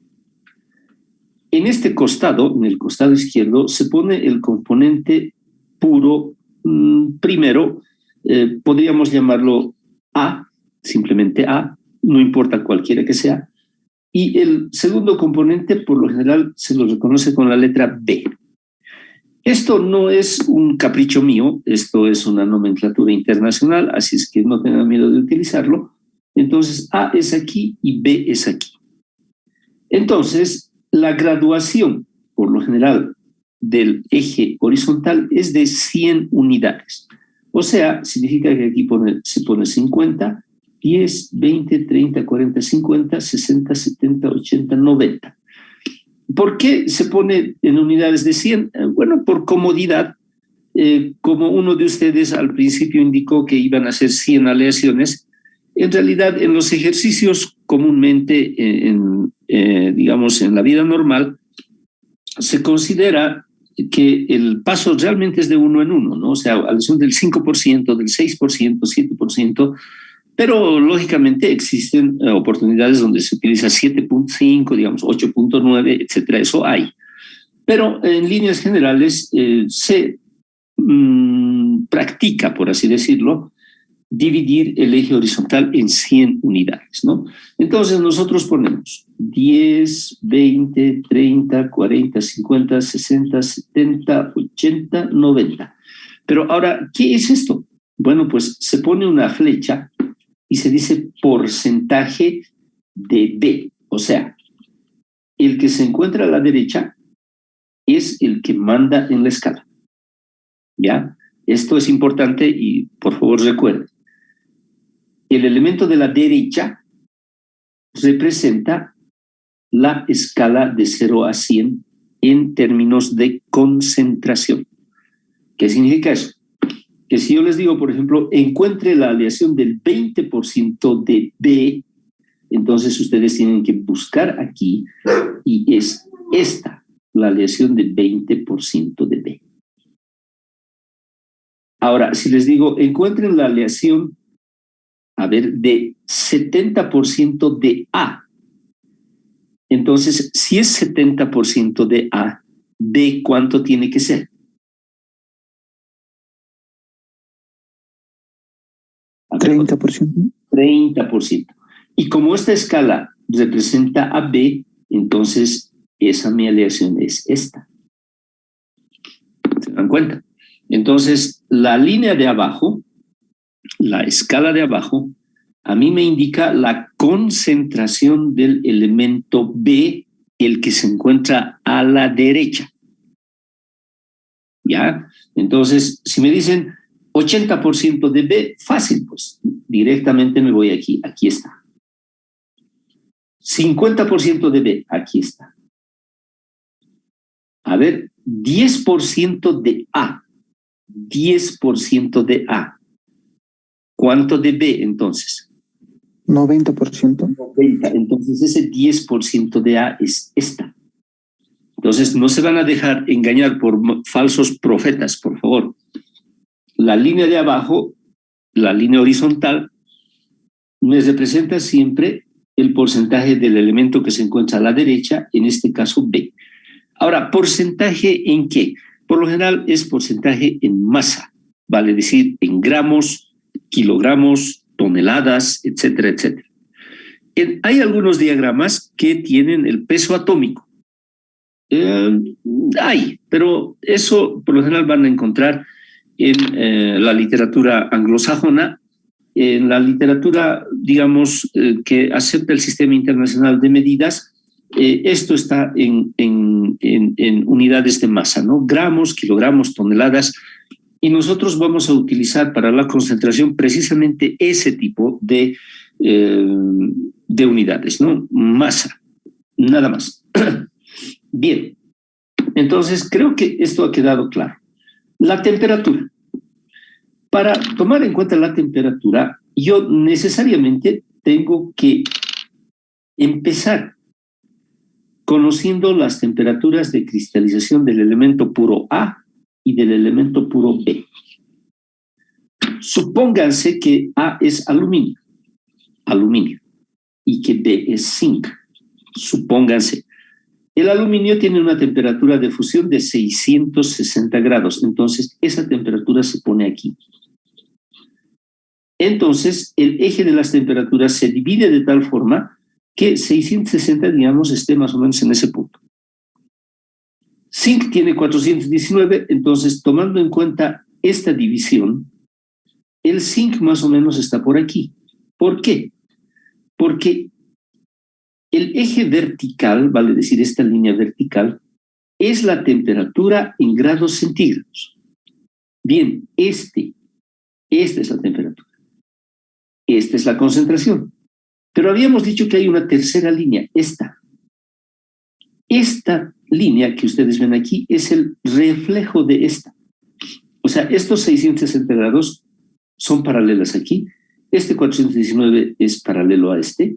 En este costado, en el costado izquierdo, se pone el componente puro primero, podríamos llamarlo A, simplemente A, no importa cualquiera que sea, y el segundo componente, por lo general, se lo reconoce con la letra B. Esto no es un capricho mío, esto es una nomenclatura internacional, así es que no tengan miedo de utilizarlo. Entonces, A es aquí y B es aquí. Entonces, la graduación, por lo general, del eje horizontal es de 100 unidades. O sea, significa que aquí se pone 50, 10, 20, 30, 40, 50, 60, 70, 80, 90. ¿Por qué se pone en unidades de 100? Bueno, por comodidad. Como uno de ustedes al principio indicó que iban a hacer 100 aleaciones, en realidad en los ejercicios comúnmente, digamos, en la vida normal, se considera que el paso realmente es de 1 en 1, ¿no? O sea, aleación del 5%, del 6%, 7%, pero lógicamente existen oportunidades donde se utiliza 7.5, digamos 8.9, etcétera, eso hay. Pero en líneas generales se practica, por así decirlo, dividir el eje horizontal en 100 unidades, ¿no? Entonces nosotros ponemos 10, 20, 30, 40, 50, 60, 70, 80, 90. Pero ahora, ¿qué es esto? Bueno, pues se pone una flecha y se dice porcentaje de B. O sea, el que se encuentra a la derecha es el que manda en la escala. ¿Ya? Esto es importante y por favor recuerden. El elemento de la derecha representa la escala de 0 a 100 en términos de concentración. ¿Qué significa eso? Que si yo les digo, por ejemplo, encuentre la aleación del 20% de B, entonces ustedes tienen que buscar aquí y es esta, la aleación del 20% de B. Ahora, si les digo, encuentren la aleación, a ver, de 70% de A, entonces, si es 70% de A, ¿B cuánto tiene que ser? A ver, 30%. 30%. Y como esta escala representa a B, entonces esa mi aleación es esta. ¿Se dan cuenta? Entonces, la línea de abajo, la escala de abajo, a mí me indica la concentración del elemento B, el que se encuentra a la derecha. ¿Ya? Entonces, si me dicen 80% de B, fácil, pues directamente me voy aquí, aquí está. 50% de B, aquí está. A ver, 10% de A. 10% de A. ¿Cuánto de B entonces? 90%. 90. Entonces ese 10% de A es esta. Entonces no se van a dejar engañar por falsos profetas, por favor. La línea de abajo, la línea horizontal, me representa siempre el porcentaje del elemento que se encuentra a la derecha, en este caso B. Ahora, ¿porcentaje en qué? Por lo general es porcentaje en masa, vale decir en gramos, kilogramos, toneladas, etcétera, etcétera. Hay algunos diagramas que tienen el peso atómico. Pero eso por lo general van a encontrar en la literatura anglosajona, en la literatura, digamos, que acepta el sistema internacional de medidas. Esto está en unidades de masa, ¿no? Gramos, kilogramos, toneladas, y nosotros vamos a utilizar para la concentración precisamente ese tipo de unidades, ¿no? Masa, nada más. Bien, entonces creo que esto ha quedado claro. La temperatura. Para tomar en cuenta la temperatura, yo necesariamente tengo que empezar conociendo las temperaturas de cristalización del elemento puro A y del elemento puro B. Supónganse que A es aluminio, y que B es zinc. Supónganse. El aluminio tiene una temperatura de fusión de 660 grados, entonces esa temperatura se pone aquí. Entonces, el eje de las temperaturas se divide de tal forma que 660, digamos, esté más o menos en ese punto. Zinc tiene 419, entonces, tomando en cuenta esta división, el zinc más o menos está por aquí. ¿Por qué? Porque el eje vertical, vale decir, esta línea vertical, es la temperatura en grados centígrados. Bien, esta es la temperatura. Esta es la concentración. Pero habíamos dicho que hay una tercera línea, esta. Esta línea que ustedes ven aquí es el reflejo de esta. O sea, estos 660 grados son paralelas aquí. Este 419 es paralelo a este.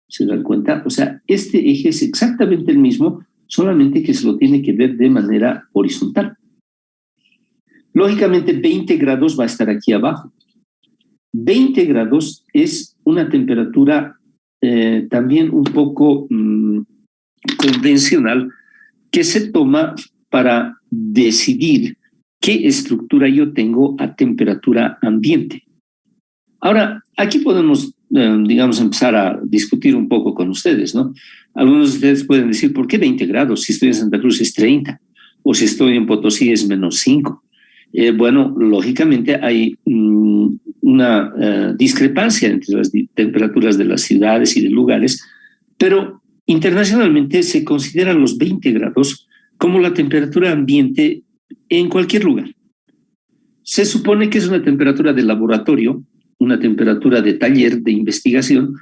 ¿Se dan cuenta? O sea, este eje es exactamente el mismo, solamente que se lo tiene que ver de manera horizontal. Lógicamente, 20 grados va a estar aquí abajo. 20 grados es una temperatura también un poco convencional que se toma para decidir qué estructura yo tengo a temperatura ambiente. Ahora, aquí podemos, digamos, empezar a discutir un poco con ustedes, ¿no? Algunos de ustedes pueden decir, ¿por qué 20 grados? Si estoy en Santa Cruz es 30, o si estoy en Potosí es menos 5. Bueno, lógicamente hay una discrepancia entre las temperaturas de las ciudades y de lugares, pero internacionalmente se consideran los 20 grados como la temperatura ambiente en cualquier lugar. Se supone que es una temperatura de laboratorio, una temperatura de taller, de investigación,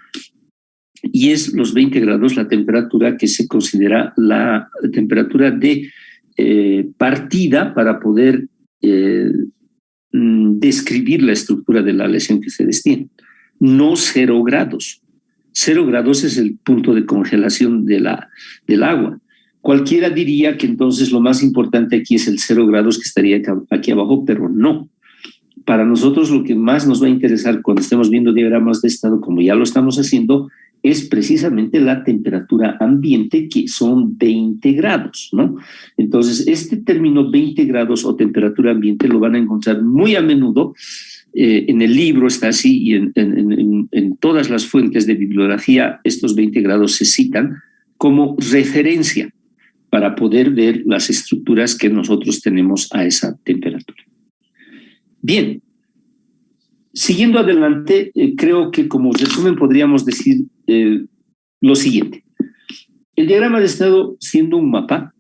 y es los 20 grados la temperatura que se considera la temperatura de partida para poder describir la estructura de la lesión que ustedes tienen. No 0 grados. 0 grados es el punto de congelación del agua. Cualquiera diría que entonces lo más importante aquí es el 0 grados que estaría aquí abajo, pero no. Para nosotros lo que más nos va a interesar cuando estemos viendo diagramas de estado, como ya lo estamos haciendo, es precisamente la temperatura ambiente, que son 20 grados, ¿no? Entonces, este término 20 grados o temperatura ambiente lo van a encontrar muy a menudo, en el libro está así, y en todas las fuentes de bibliografía estos 20 grados se citan como referencia para poder ver las estructuras que nosotros tenemos a esa temperatura. Bien, siguiendo adelante, creo que como resumen podríamos decir lo siguiente. El diagrama de estado, siendo un mapa,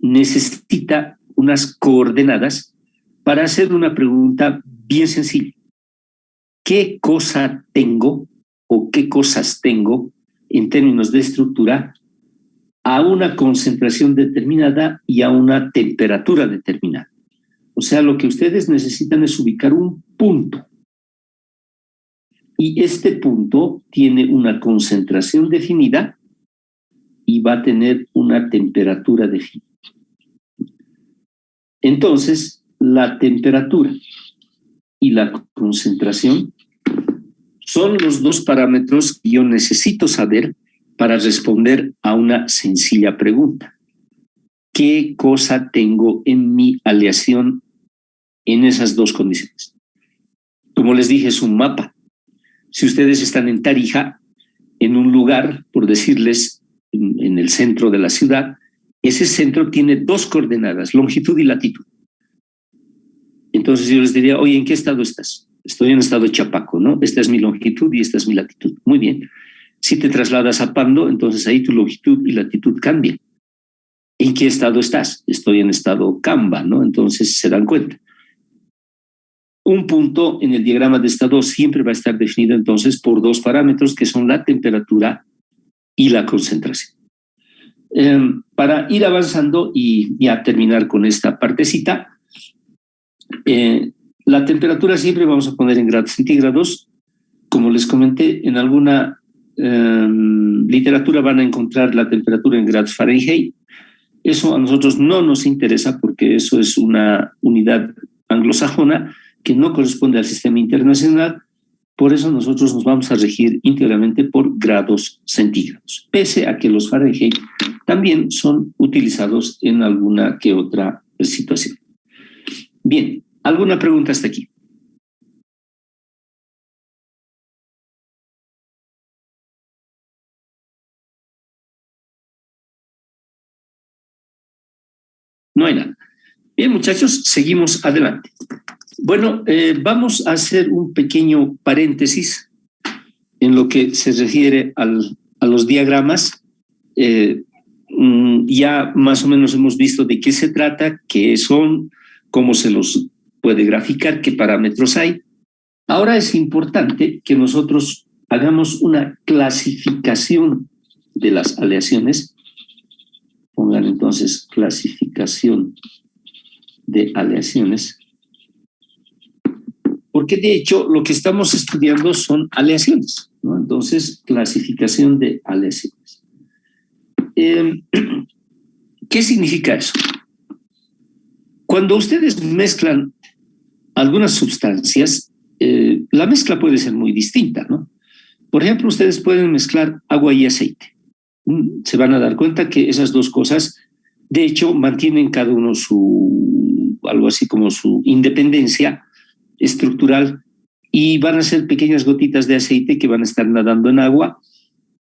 necesita unas coordenadas para hacer una pregunta bien sencilla. ¿Qué cosa tengo o qué cosas tengo en términos de estructura a una concentración determinada y a una temperatura determinada? O sea, lo que ustedes necesitan es ubicar un punto. Y este punto tiene una concentración definida y va a tener una temperatura definida. Entonces, la temperatura y la concentración son los dos parámetros que yo necesito saber para responder a una sencilla pregunta. ¿Qué cosa tengo en mi aleación en esas dos condiciones? Como les dije, es un mapa. Si ustedes están en Tarija, en un lugar, por decirles, en el centro de la ciudad, ese centro tiene 2 coordenadas, longitud y latitud. Entonces yo les diría, oye, ¿en qué estado estás? Estoy en estado Chapaco, ¿no? Esta es mi longitud y esta es mi latitud. Muy bien. Si te trasladas a Pando, entonces ahí tu longitud y latitud cambian. ¿En qué estado estás? Estoy en estado Camba, ¿no? Entonces se dan cuenta. Un punto en el diagrama de estado siempre va a estar definido entonces por 2 parámetros que son la temperatura y la concentración. Para ir avanzando y ya terminar con esta partecita, la temperatura siempre vamos a poner en grados centígrados. Como les comenté, en alguna literatura van a encontrar la temperatura en grados Fahrenheit. Eso a nosotros no nos interesa porque eso es una unidad anglosajona que no corresponde al sistema internacional. Por eso nosotros nos vamos a regir íntegramente por grados centígrados, pese a que los Fahrenheit también son utilizados en alguna que otra situación. Bien, ¿alguna pregunta hasta aquí? No hay nada. Bien, muchachos, seguimos adelante. Bueno, vamos a hacer un pequeño paréntesis en lo que se refiere a los diagramas. Ya más o menos hemos visto de qué se trata, qué son, cómo se los puede graficar, qué parámetros hay. Ahora es importante que nosotros hagamos una clasificación de las aleaciones. Pongan entonces clasificación de aleaciones. Porque de hecho lo que estamos estudiando son aleaciones, ¿no? Entonces, clasificación de aleaciones. ¿Qué significa eso? Cuando ustedes mezclan algunas sustancias, la mezcla puede ser muy distinta, ¿no? Por ejemplo, ustedes pueden mezclar agua y aceite. Se van a dar cuenta que esas 2 cosas, de hecho, mantienen cada uno algo así como su independencia estructural y van a ser pequeñas gotitas de aceite que van a estar nadando en agua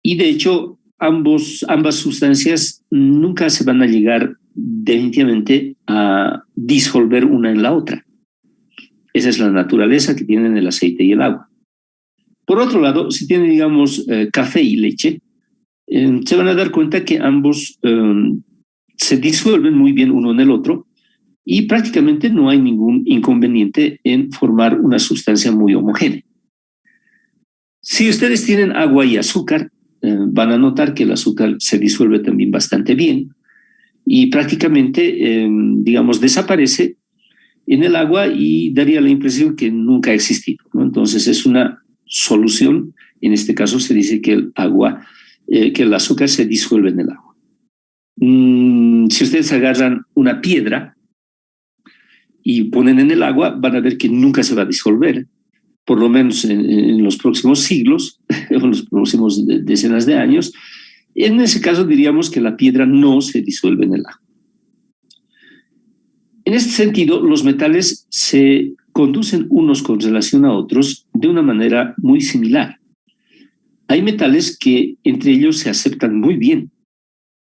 y de hecho ambas sustancias nunca se van a llegar definitivamente a disolver una en la otra. Esa es la naturaleza que tienen el aceite y el agua. Por otro lado, si tienen, digamos, café y leche, se van a dar cuenta que ambos se disuelven muy bien uno en el otro y prácticamente no hay ningún inconveniente en formar una sustancia muy homogénea. Si ustedes tienen agua y azúcar, van a notar que el azúcar se disuelve también bastante bien y prácticamente, digamos, desaparece en el agua y daría la impresión que nunca ha existido, ¿no? Entonces es una solución. En este caso se dice que el azúcar se disuelve en el agua. Si ustedes agarran una piedra y ponen en el agua, van a ver que nunca se va a disolver, por lo menos en los próximos siglos, en los próximos decenas de años. En ese caso diríamos que la piedra no se disuelve en el agua. En este sentido, los metales se conducen unos con relación a otros de una manera muy similar. Hay metales que entre ellos se aceptan muy bien.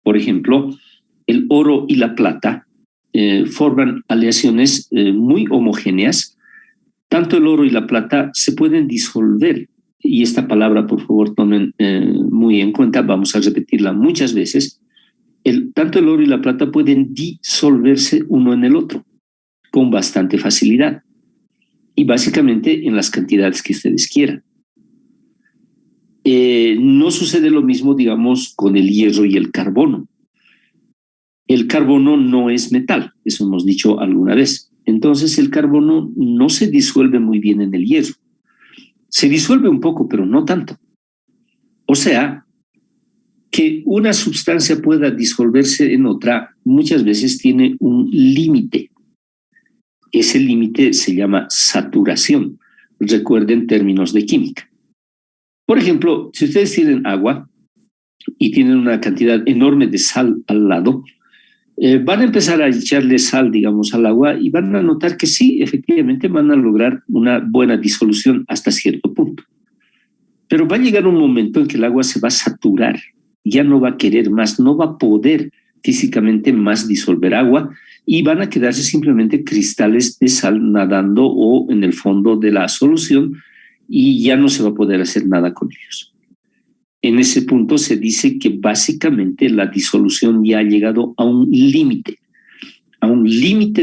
Por ejemplo, el oro y la plata forman aleaciones muy homogéneas. Tanto el oro y la plata se pueden disolver. Y esta palabra, por favor, tomen muy en cuenta. Vamos a repetirla muchas veces. Tanto el oro y la plata pueden disolverse uno en el otro con bastante facilidad. Y básicamente en las cantidades que ustedes quieran. No sucede lo mismo, digamos, con el hierro y el carbono. El carbono no es metal, eso hemos dicho alguna vez. Entonces el carbono no se disuelve muy bien en el hierro. Se disuelve un poco, pero no tanto. O sea, que una sustancia pueda disolverse en otra muchas veces tiene un límite. Ese límite se llama saturación. Recuerden términos de química. Por ejemplo, si ustedes tienen agua y tienen una cantidad enorme de sal al lado, van a empezar a echarle sal, digamos, al agua y van a notar que sí, efectivamente van a lograr una buena disolución hasta cierto punto. Pero va a llegar un momento en que el agua se va a saturar, ya no va a querer más, no va a poder físicamente más disolver agua y van a quedarse simplemente cristales de sal nadando o en el fondo de la solución y ya no se va a poder hacer nada con ellos. En ese punto se dice que básicamente la disolución ya ha llegado a un límite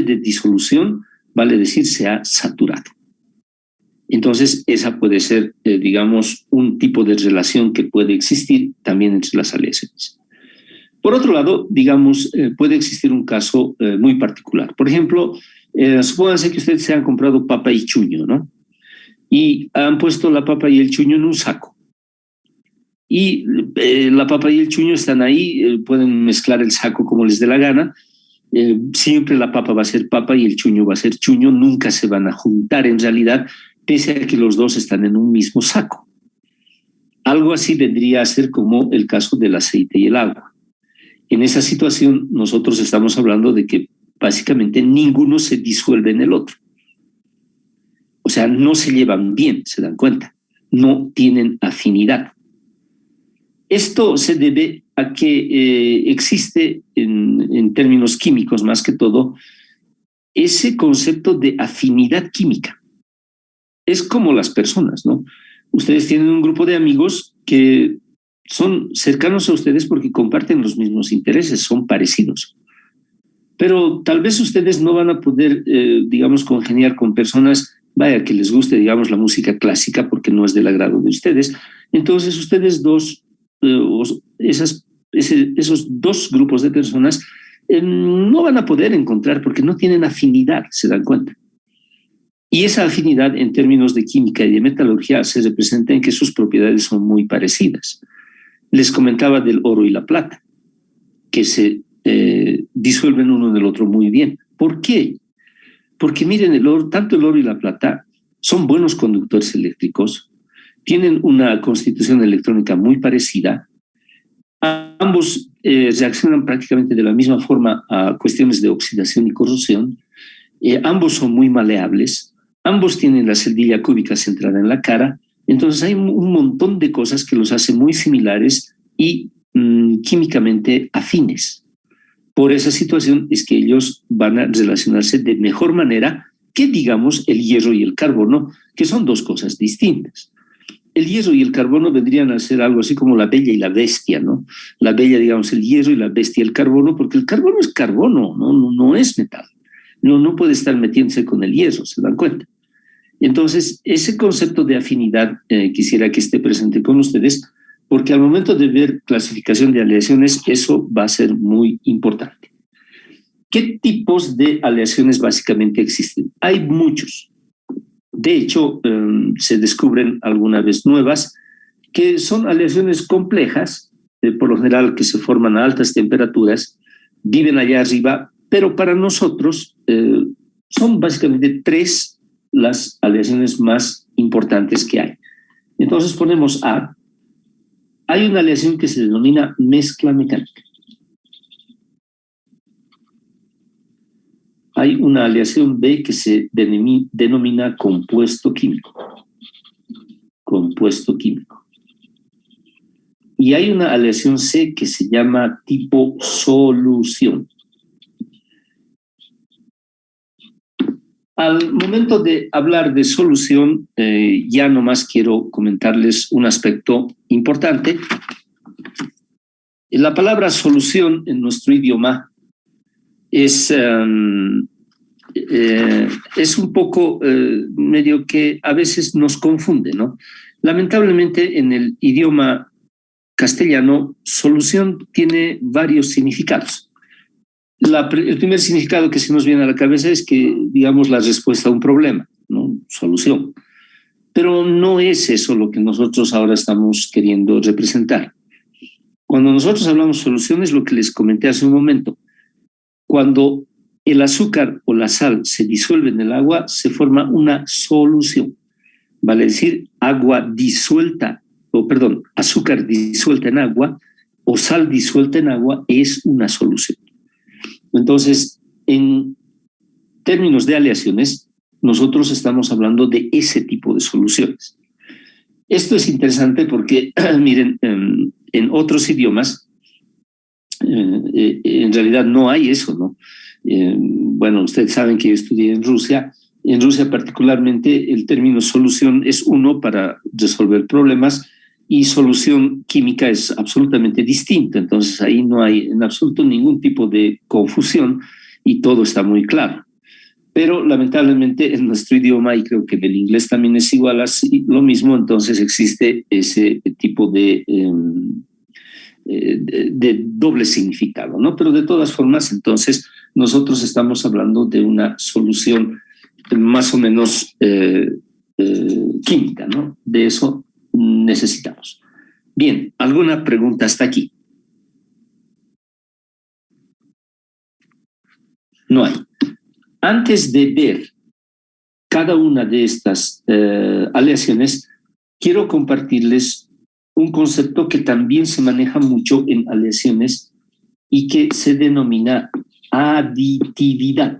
de disolución, vale decir, se ha saturado. Entonces, esa puede ser, digamos, un tipo de relación que puede existir también entre las aleaciones. Por otro lado, digamos, puede existir un caso muy particular. Por ejemplo, supónganse que ustedes se han comprado papa y chuño, ¿no? Y han puesto la papa y el chuño en un saco. Y la papa y el chuño están ahí, pueden mezclar el saco como les dé la gana. Siempre la papa va a ser papa y el chuño va a ser chuño, nunca se van a juntar en realidad, pese a que los dos están en un mismo saco. Algo así vendría a ser como el caso del aceite y el agua. En esa situación nosotros estamos hablando de que básicamente ninguno se disuelve en el otro. O sea, no se llevan bien, se dan cuenta, no tienen afinidad. Esto se debe a que existe en términos químicos más que todo ese concepto de afinidad química. Es como las personas, ¿no? Ustedes tienen un grupo de amigos que son cercanos a ustedes porque comparten los mismos intereses, son parecidos. Pero tal vez ustedes no van a poder, digamos, congeniar con personas, vaya, que les guste, digamos, la música clásica porque no es del agrado de ustedes. Entonces ustedes dos, esos dos grupos de personas no van a poder encontrar porque no tienen afinidad, se dan cuenta. Y esa afinidad en términos de química y de metalurgia se representa en que sus propiedades son muy parecidas. Les comentaba del oro y la plata, que se disuelven uno en el otro muy bien. ¿Por qué? Porque miren, tanto el oro y la plata son buenos conductores eléctricos, tienen una constitución electrónica muy parecida, ambos reaccionan prácticamente de la misma forma a cuestiones de oxidación y corrosión, ambos son muy maleables, ambos tienen la celdilla cúbica centrada en la cara, entonces hay un montón de cosas que los hacen muy similares y químicamente afines. Por esa situación es que ellos van a relacionarse de mejor manera que, digamos, el hierro y el carbono, que son dos cosas distintas. El hierro y el carbono vendrían a ser algo así como la bella y la bestia, ¿no? La bella, digamos, el hierro y la bestia el carbono, porque el carbono es carbono, no es metal. No puede estar metiéndose con el hierro, ¿se dan cuenta? Entonces, ese concepto de afinidad quisiera que esté presente con ustedes, porque al momento de ver clasificación de aleaciones, eso va a ser muy importante. ¿Qué tipos de aleaciones básicamente existen? Hay muchos. De hecho, se descubren alguna vez nuevas, que son aleaciones complejas, por lo general que se forman a altas temperaturas, viven allá arriba, pero para nosotros son básicamente tres las aleaciones más importantes que hay. Entonces ponemos A. Hay una aleación que se denomina mezcla mecánica. Hay una aleación B que se denomina compuesto químico. Compuesto químico. Y hay una aleación C que se llama tipo solución. Al momento de hablar de solución, ya nomás quiero comentarles un aspecto importante. La palabra solución en nuestro idioma es un poco medio que a veces nos confunde, ¿no? Lamentablemente en el idioma castellano, solución tiene varios significados. El primer significado que se nos viene a la cabeza es que, digamos, la respuesta a un problema, ¿no? Solución. Pero no es eso lo que nosotros ahora estamos queriendo representar. Cuando nosotros hablamos de soluciones, lo que les comenté hace un momento, cuando el azúcar o la sal se disuelve en el agua, se forma una solución. Vale decir, azúcar disuelta en agua o sal disuelta en agua es una solución. Entonces, en términos de aleaciones, nosotros estamos hablando de ese tipo de soluciones. Esto es interesante porque, miren, en otros idiomas, en realidad no hay eso, ¿no? Bueno, ustedes saben que yo estudié en Rusia. En Rusia particularmente el término solución es uno para resolver problemas y solución química es absolutamente distinta. Entonces ahí no hay en absoluto ningún tipo de confusión y todo está muy claro. Pero lamentablemente en nuestro idioma, y creo que en el inglés también es igual así, lo mismo, entonces existe ese tipo de doble significado, ¿no? Pero de todas formas, entonces, nosotros estamos hablando de una solución más o menos química, ¿no? De eso necesitamos. Bien, ¿alguna pregunta hasta aquí? No hay. Antes de ver cada una de estas aleaciones, quiero compartirles un concepto que también se maneja mucho en aleaciones y que se denomina aditividad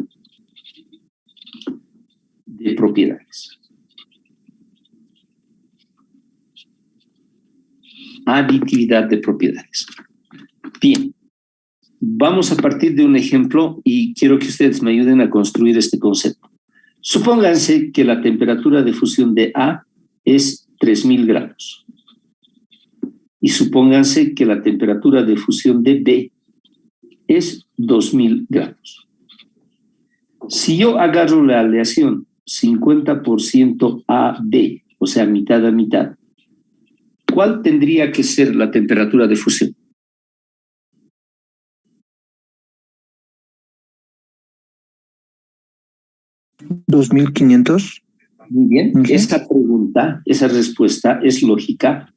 de propiedades. Aditividad de propiedades. Bien, vamos a partir de un ejemplo y quiero que ustedes me ayuden a construir este concepto. Supónganse que la temperatura de fusión de A es 3000 grados. Y supónganse que la temperatura de fusión de B es 2000 grados. Si yo agarro la aleación 50% AB, o sea, mitad a mitad, ¿cuál tendría que ser la temperatura de fusión? ¿2500? Muy bien, esa pregunta, esa respuesta es lógica.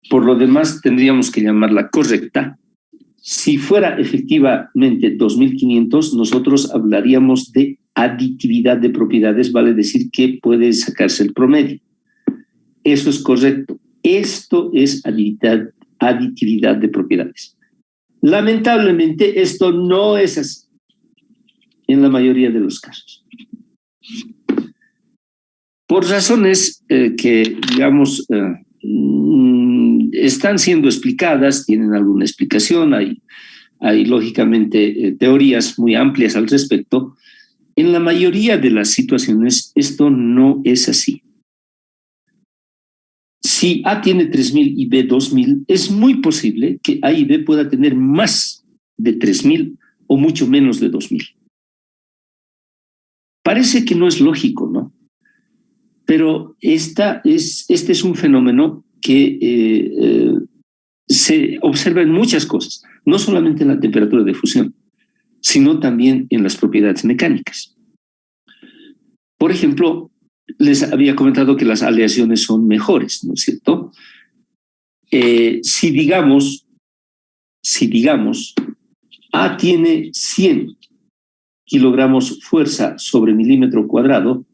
Por lo demás, tendríamos que llamarla correcta. Si fuera efectivamente 2500, nosotros hablaríamos de aditividad de propiedades, vale decir que puede sacarse el promedio. Eso es correcto. Esto es aditividad de propiedades. Lamentablemente, esto no es así en la mayoría de los casos. Por razones que, digamos, están siendo explicadas, tienen alguna explicación, hay lógicamente teorías muy amplias al respecto. En la mayoría de las situaciones esto no es así. Si A tiene 3000 y B 2000, es muy posible que A y B pueda tener más de 3000 o mucho menos de 2000. Parece que no es lógico, ¿no? Pero este es un fenómeno que se observa en muchas cosas, no solamente en la temperatura de fusión, sino también en las propiedades mecánicas. Por ejemplo, les había comentado que las aleaciones son mejores, ¿no es cierto? Si digamos, A tiene 100 kilogramos fuerza sobre milímetro cuadrado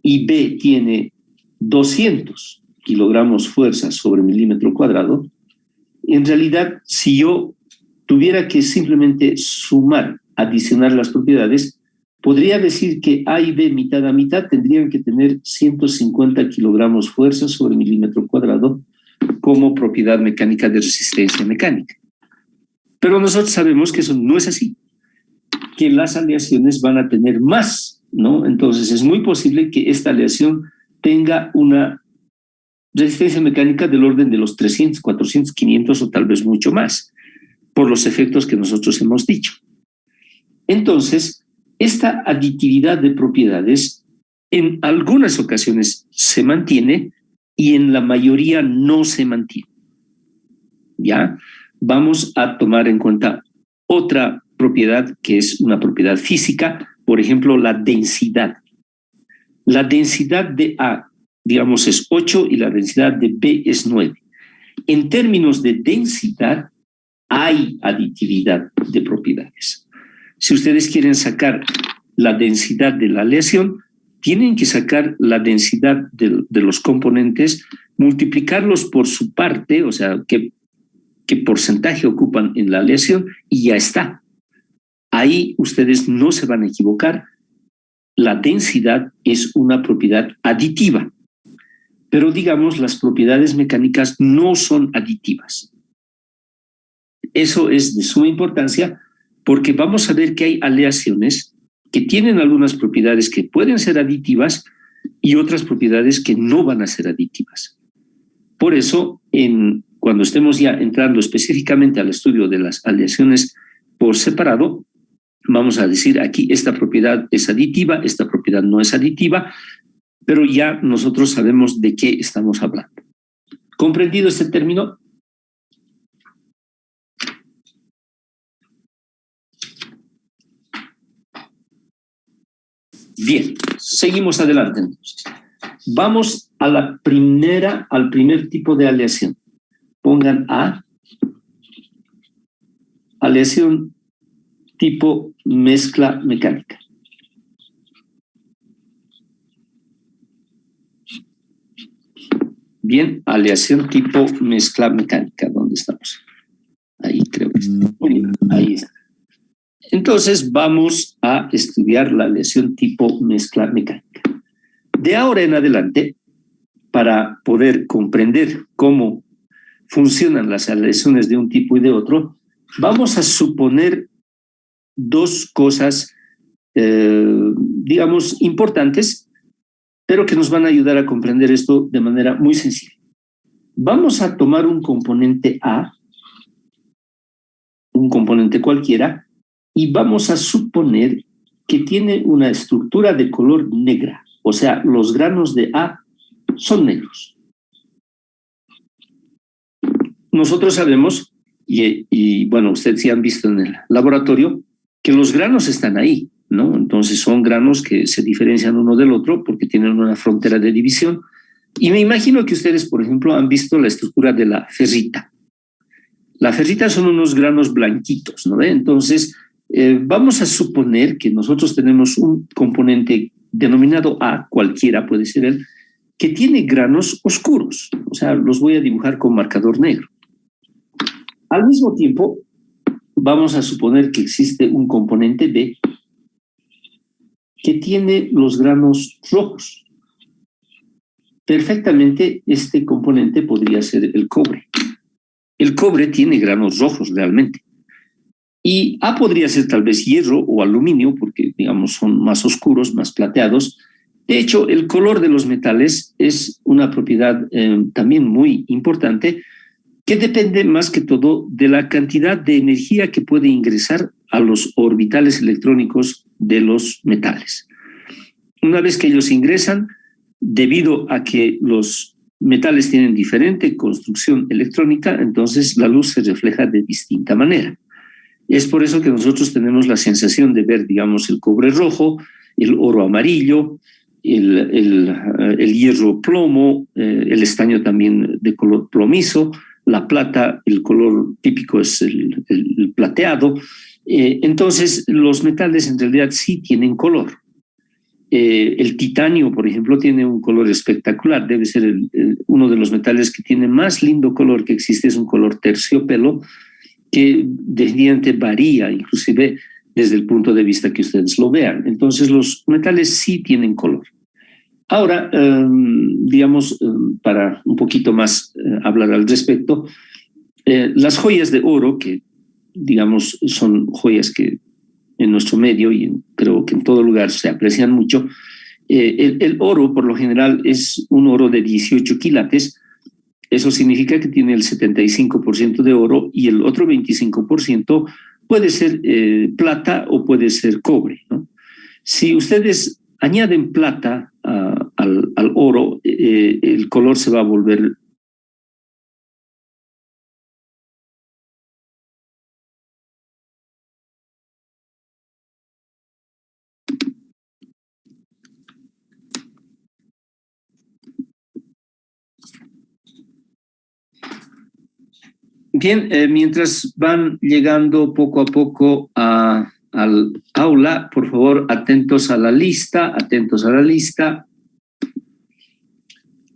y B tiene 200 kilogramos fuerza sobre milímetro cuadrado, en realidad, si yo tuviera que simplemente sumar, adicionar las propiedades, podría decir que A y B mitad a mitad tendrían que tener 150 kilogramos fuerza sobre milímetro cuadrado como propiedad mecánica de resistencia mecánica. Pero nosotros sabemos que eso no es así, que las aleaciones van a tener más, ¿no? Entonces es muy posible que esta aleación tenga una resistencia mecánica del orden de los 300, 400, 500 o tal vez mucho más, por los efectos que nosotros hemos dicho. Entonces, esta aditividad de propiedades en algunas ocasiones se mantiene y en la mayoría no se mantiene. ¿Ya? Vamos a tomar en cuenta otra propiedad que es una propiedad física, por ejemplo, la densidad. La densidad de A, digamos, es 8 y la densidad de B es 9. En términos de densidad, hay aditividad de propiedades. Si ustedes quieren sacar la densidad de la aleación, tienen que sacar la densidad de los componentes, multiplicarlos por su parte, o sea, qué porcentaje ocupan en la aleación y ya está. Ahí ustedes no se van a equivocar. La densidad es una propiedad aditiva. pero digamos las propiedades mecánicas no son aditivas. Eso es de suma importancia porque vamos a ver que hay aleaciones que tienen algunas propiedades que pueden ser aditivas y otras propiedades que no van a ser aditivas. Por eso, cuando estemos ya entrando específicamente al estudio de las aleaciones por separado, vamos a decir aquí esta propiedad es aditiva, esta propiedad no es aditiva, pero ya nosotros sabemos de qué estamos hablando. ¿Comprendido este término? Bien, seguimos adelante entonces. Vamos a al primer tipo de aleación. Pongan A, aleación tipo mezcla mecánica. Bien, aleación tipo mezcla mecánica. ¿Dónde estamos? Ahí creo que está. Muy bien, ahí está. Entonces vamos a estudiar la aleación tipo mezcla mecánica. De ahora en adelante, para poder comprender cómo funcionan las aleaciones de un tipo y de otro, vamos a suponer dos cosas, digamos, importantes, pero que nos van a ayudar a comprender esto de manera muy sencilla. Vamos a tomar un componente A, un componente cualquiera, y vamos a suponer que tiene una estructura de color negra, o sea, los granos de A son negros. Nosotros sabemos, y bueno, ustedes sí han visto en el laboratorio, que los granos están ahí, ¿no? Entonces son granos que se diferencian uno del otro porque tienen una frontera de división. Y me imagino que ustedes, por ejemplo, han visto la estructura de la ferrita. La ferrita son unos granos blanquitos, ¿no? Entonces, vamos a suponer que nosotros tenemos un componente denominado A, cualquiera puede ser él, que tiene granos oscuros, o sea, los voy a dibujar con marcador negro. Al mismo tiempo, vamos a suponer que existe un componente B que tiene los granos rojos. Perfectamente, este componente podría ser el cobre. El cobre tiene granos rojos realmente. Y A podría ser tal vez hierro o aluminio, porque digamos son más oscuros, más plateados. De hecho, el color de los metales es una propiedad también muy importante que depende más que todo de la cantidad de energía que puede ingresar a los orbitales electrónicos de los metales. Una vez que ellos ingresan, debido a que los metales tienen diferente construcción electrónica, entonces la luz se refleja de distinta manera. Es por eso que nosotros tenemos la sensación de ver, digamos, el cobre rojo, el oro amarillo, el hierro plomo, el estaño también de color plomizo, la plata, el color típico es el plateado. Entonces, los metales en realidad sí tienen color. El titanio, por ejemplo, tiene un color espectacular. Debe ser uno de los metales que tiene más lindo color que existe, es un color terciopelo, que definitivamente varía, inclusive desde el punto de vista que ustedes lo vean. Entonces, los metales sí tienen color. Ahora, digamos, para un poquito más hablar al respecto, las joyas de oro, que digamos son joyas que en nuestro medio y creo que en todo lugar se aprecian mucho, el oro por lo general es un oro de 18 quilates. Eso significa que tiene el 75% de oro y el otro 25% puede ser plata o puede ser cobre, ¿no? Si ustedes añaden plata al oro, el color se va a volver bien. Mientras van llegando poco a poco al aula, por favor, atentos a la lista, atentos a la lista.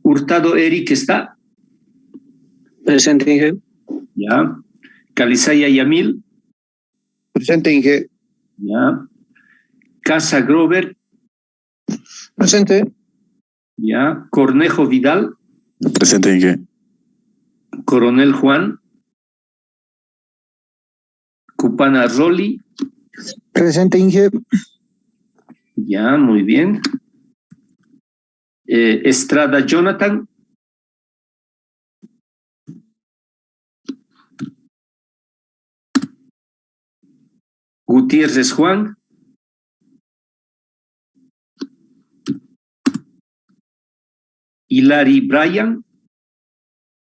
Hurtado Eric, ¿está? Presente, Inge. Ya. Calizaya Yamil. Presente, Inge. Ya. Casa Grover. Presente. Ya. Cornejo Vidal. Presente, Inge. Coronel Juan. Cupana Rolly. Presente, Inge. Ya, muy bien. Estrada Jonathan. Gutiérrez Juan. Hilary Brian.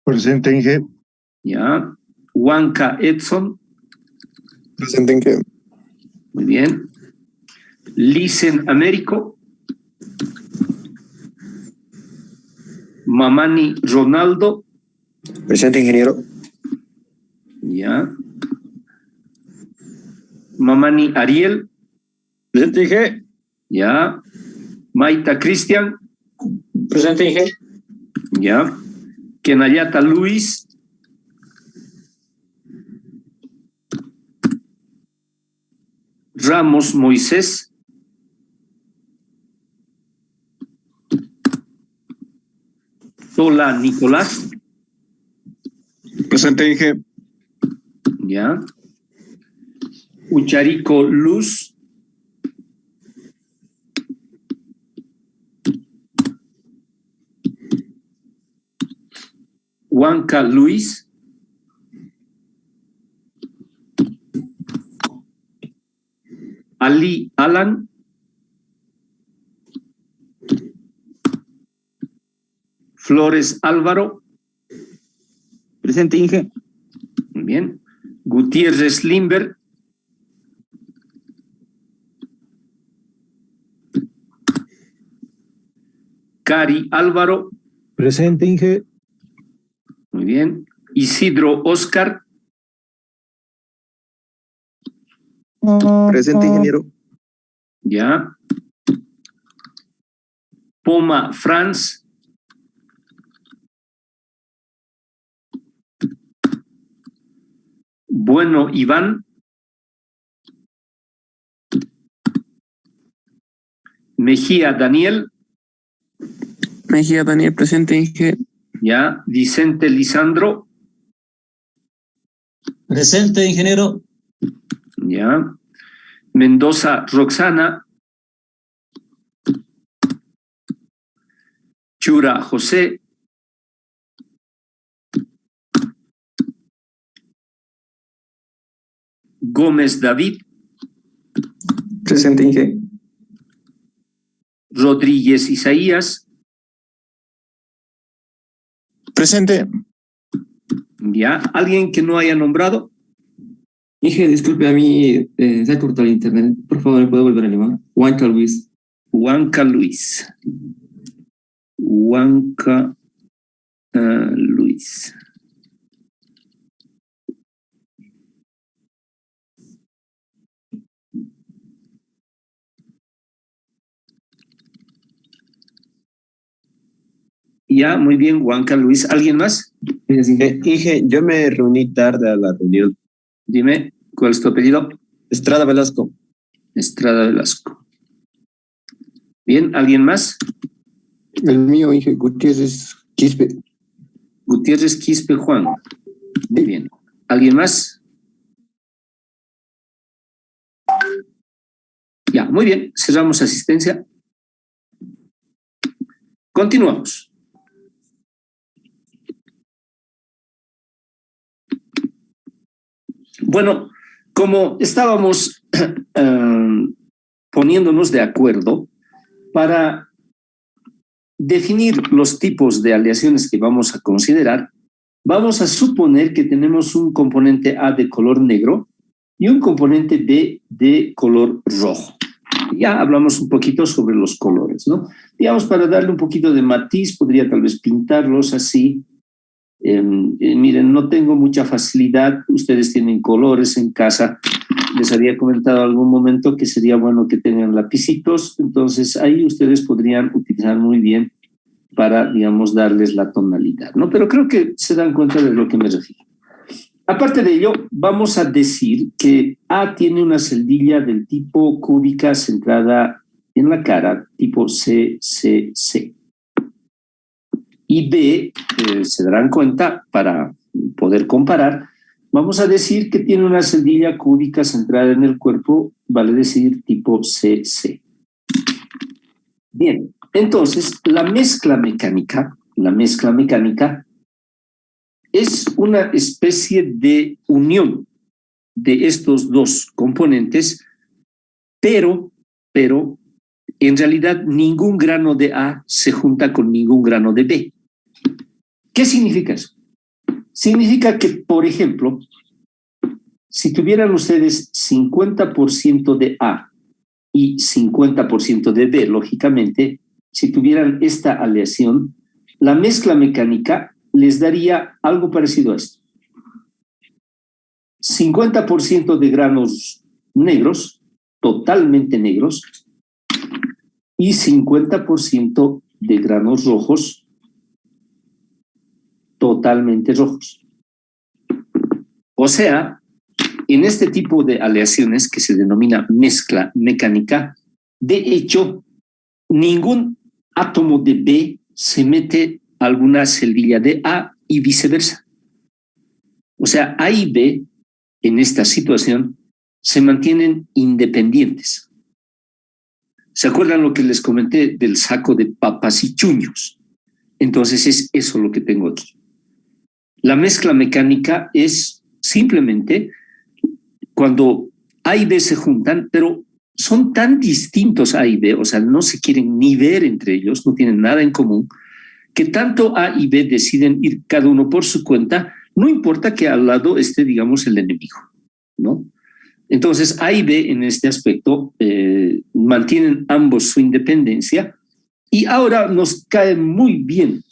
Presente, Inge. Ya. Huanca Edson. Presente, Inge. Muy bien. Licen Américo. Mamani Ronaldo. Presente, ingeniero. Ya. Mamani Ariel. Presente, Inge. Ya. Maita Cristian. Presente, Inge. Ya. Kenayata Luis. Ramos Moisés. Sola Nicolás. Presente, Inge. Ya. Ucharico Luz. Huanca Luis. Ali Alan. Flores Álvaro. Presente, Inge. Muy bien. Gutiérrez Limber. Cari Álvaro. Presente, Inge. Muy bien. Isidro Oscar. Presente, ingeniero. Ya. Poma Franz. Bueno Iván. Mejía Daniel. Mejía Daniel, presente, Inge. Ya. Vicente Lisandro. Presente, ingeniero. Ya. Mendoza Roxana. Chura José. Gómez David. Presente, Inge. Rodríguez Isaías. Presente. Ya. ¿Alguien que no haya nombrado? Inge, disculpe, a mí se ha cortado el internet. Por favor, ¿me puede volver a llamar? Huanca Luis. Huanca Luis. Huanca Luis. Ya, muy bien, Huanca Luis. ¿Alguien más? Inge, yo me reuní tarde a la reunión. Dime, ¿cuál es tu apellido? Estrada Velasco. Estrada Velasco. Bien, ¿alguien más? El mío, Inge. Gutiérrez Quispe. Gutiérrez Quispe Juan. Muy bien. ¿Alguien más? Ya, muy bien. Cerramos asistencia. Continuamos. Bueno, como estábamos poniéndonos de acuerdo para definir los tipos de aleaciones que vamos a considerar, vamos a suponer que tenemos un componente A de color negro y un componente B de color rojo. Ya hablamos un poquito sobre los colores, ¿no? Digamos, para darle un poquito de matiz, podría tal vez pintarlos así. Miren, no tengo mucha facilidad, ustedes tienen colores en casa, les había comentado algún momento que sería bueno que tengan lapicitos, entonces ahí ustedes podrían utilizar muy bien para, digamos, darles la tonalidad, ¿no? Pero creo que se dan cuenta de lo que me refiero. Aparte de ello, vamos a decir que A tiene una celdilla del tipo cúbica centrada en la cara, tipo CCC. y B, se darán cuenta para poder comparar, vamos a decir que tiene una celdilla cúbica centrada en el cuerpo, vale decir tipo CC. Bien, entonces la mezcla mecánica es una especie de unión de estos dos componentes, pero en realidad ningún grano de A se junta con ningún grano de B. ¿Qué significa eso? Significa que, por ejemplo, si tuvieran ustedes 50% de A y 50% de B, lógicamente, si tuvieran esta aleación, la mezcla mecánica les daría algo parecido a esto. 50% de granos negros, totalmente negros, y 50% de granos rojos, totalmente rojos. O sea, en este tipo de aleaciones que se denomina mezcla mecánica, de hecho, ningún átomo de B se mete a alguna celdilla de A y viceversa. O sea, A y B en esta situación se mantienen independientes. ¿Se acuerdan lo que les comenté del saco de papas y chuños? Entonces es eso lo que tengo aquí. La mezcla mecánica es simplemente cuando A y B se juntan, pero son tan distintos A y B, o sea, no se quieren ni ver entre ellos, no tienen nada en común, que tanto A y B deciden ir cada uno por su cuenta, no importa que al lado esté, digamos, el enemigo, ¿no? Entonces, A y B en este aspecto mantienen ambos su independencia y ahora nos cae muy bien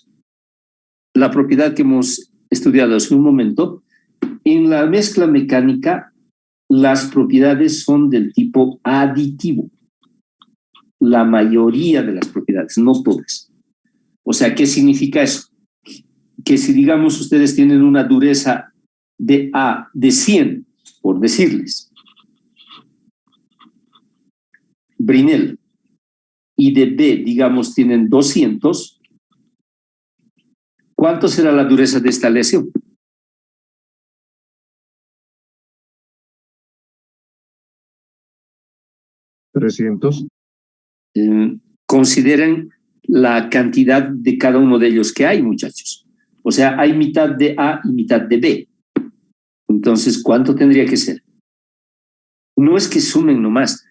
la propiedad que hemos estudiado hace un momento. En la mezcla mecánica, las propiedades son del tipo aditivo. La mayoría de las propiedades, no todas. O sea, ¿qué significa eso? Que si, digamos, ustedes tienen una dureza de A de 100, por decirles, Brinell, y de B, digamos, tienen 200, ¿cuánto será la dureza de esta aleación? ¿300? Consideren la cantidad de cada uno de ellos que hay, muchachos. O sea, hay mitad de A y mitad de B. Entonces, ¿cuánto tendría que ser? No es que sumen nomás.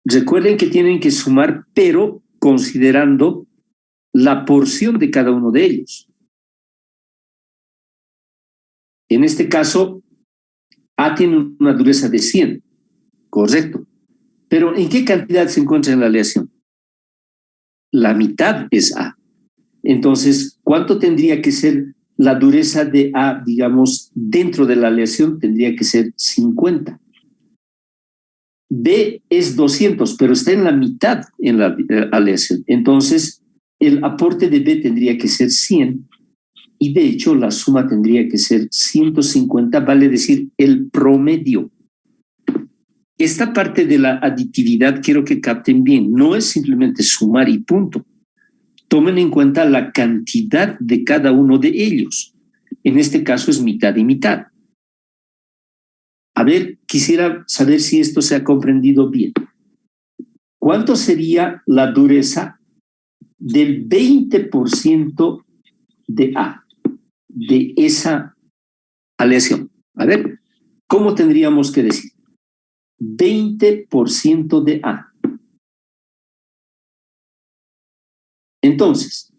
Recuerden que tienen que sumar, pero considerando la porción de cada uno de ellos. En este caso, A tiene una dureza de 100, correcto. Pero ¿en qué cantidad se encuentra en la aleación? La mitad es A. Entonces, ¿cuánto tendría que ser la dureza de A, digamos, dentro de la aleación? Tendría que ser 50. B es 200, pero está en la mitad en la aleación. Entonces, el aporte de B tendría que ser 100 y de hecho la suma tendría que ser 150, vale decir el promedio. Esta parte de la aditividad quiero que capten bien, no es simplemente sumar y punto. Tomen en cuenta la cantidad de cada uno de ellos. En este caso es mitad y mitad. A ver, quisiera saber si esto se ha comprendido bien. ¿Cuánto sería la dureza del 20% de A, de esa aleación? A ver, ¿cómo tendríamos que decir? 20% de A. Entonces,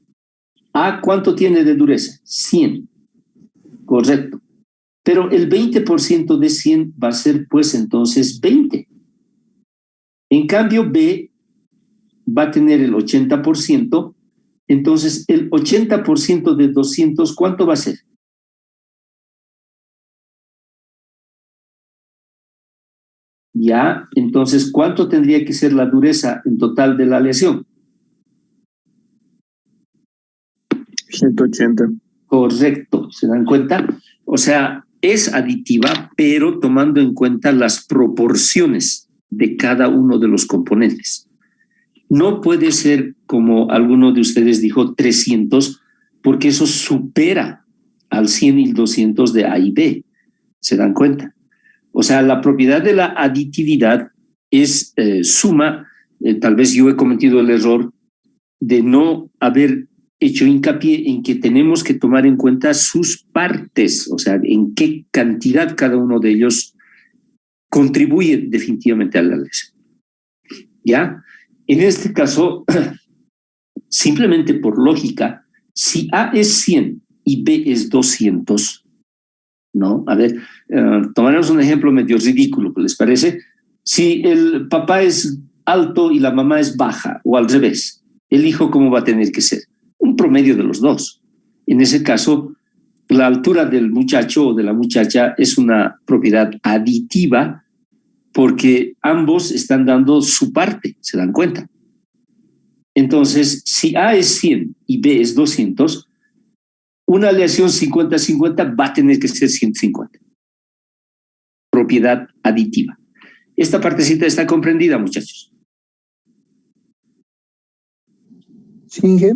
¿A cuánto tiene de dureza? 100. Correcto. Pero el 20% de 100 va a ser, pues, entonces 20. En cambio, B va a tener el 80%. Entonces, el 80% de 200, ¿cuánto va a ser? Ya, entonces, ¿cuánto tendría que ser la dureza en total de la aleación? 180. Correcto, ¿se dan cuenta? O sea, es aditiva, pero tomando en cuenta las proporciones de cada uno de los componentes. No puede ser, como alguno de ustedes dijo, 300, porque eso supera al 100 y el 200 de A y B. ¿Se dan cuenta? O sea, la propiedad de la aditividad es suma. Tal vez yo he cometido el error de no haber hecho hincapié en que tenemos que tomar en cuenta sus partes, o sea, en qué cantidad cada uno de ellos contribuye definitivamente a la lesión. ¿Ya? En este caso, simplemente por lógica, si A es 100 y B es 200, ¿no? A ver, tomaremos un ejemplo medio ridículo, ¿les parece? Si el papá es alto y la mamá es baja, o al revés, el hijo, ¿cómo va a tener que ser? Un promedio de los dos. En ese caso, la altura del muchacho o de la muchacha es una propiedad aditiva porque ambos están dando su parte, ¿se dan cuenta? Entonces, si A es 100 y B es 200, una aleación 50-50 va a tener que ser 150. Propiedad aditiva. Esta partecita está comprendida, muchachos. Sí, Inge.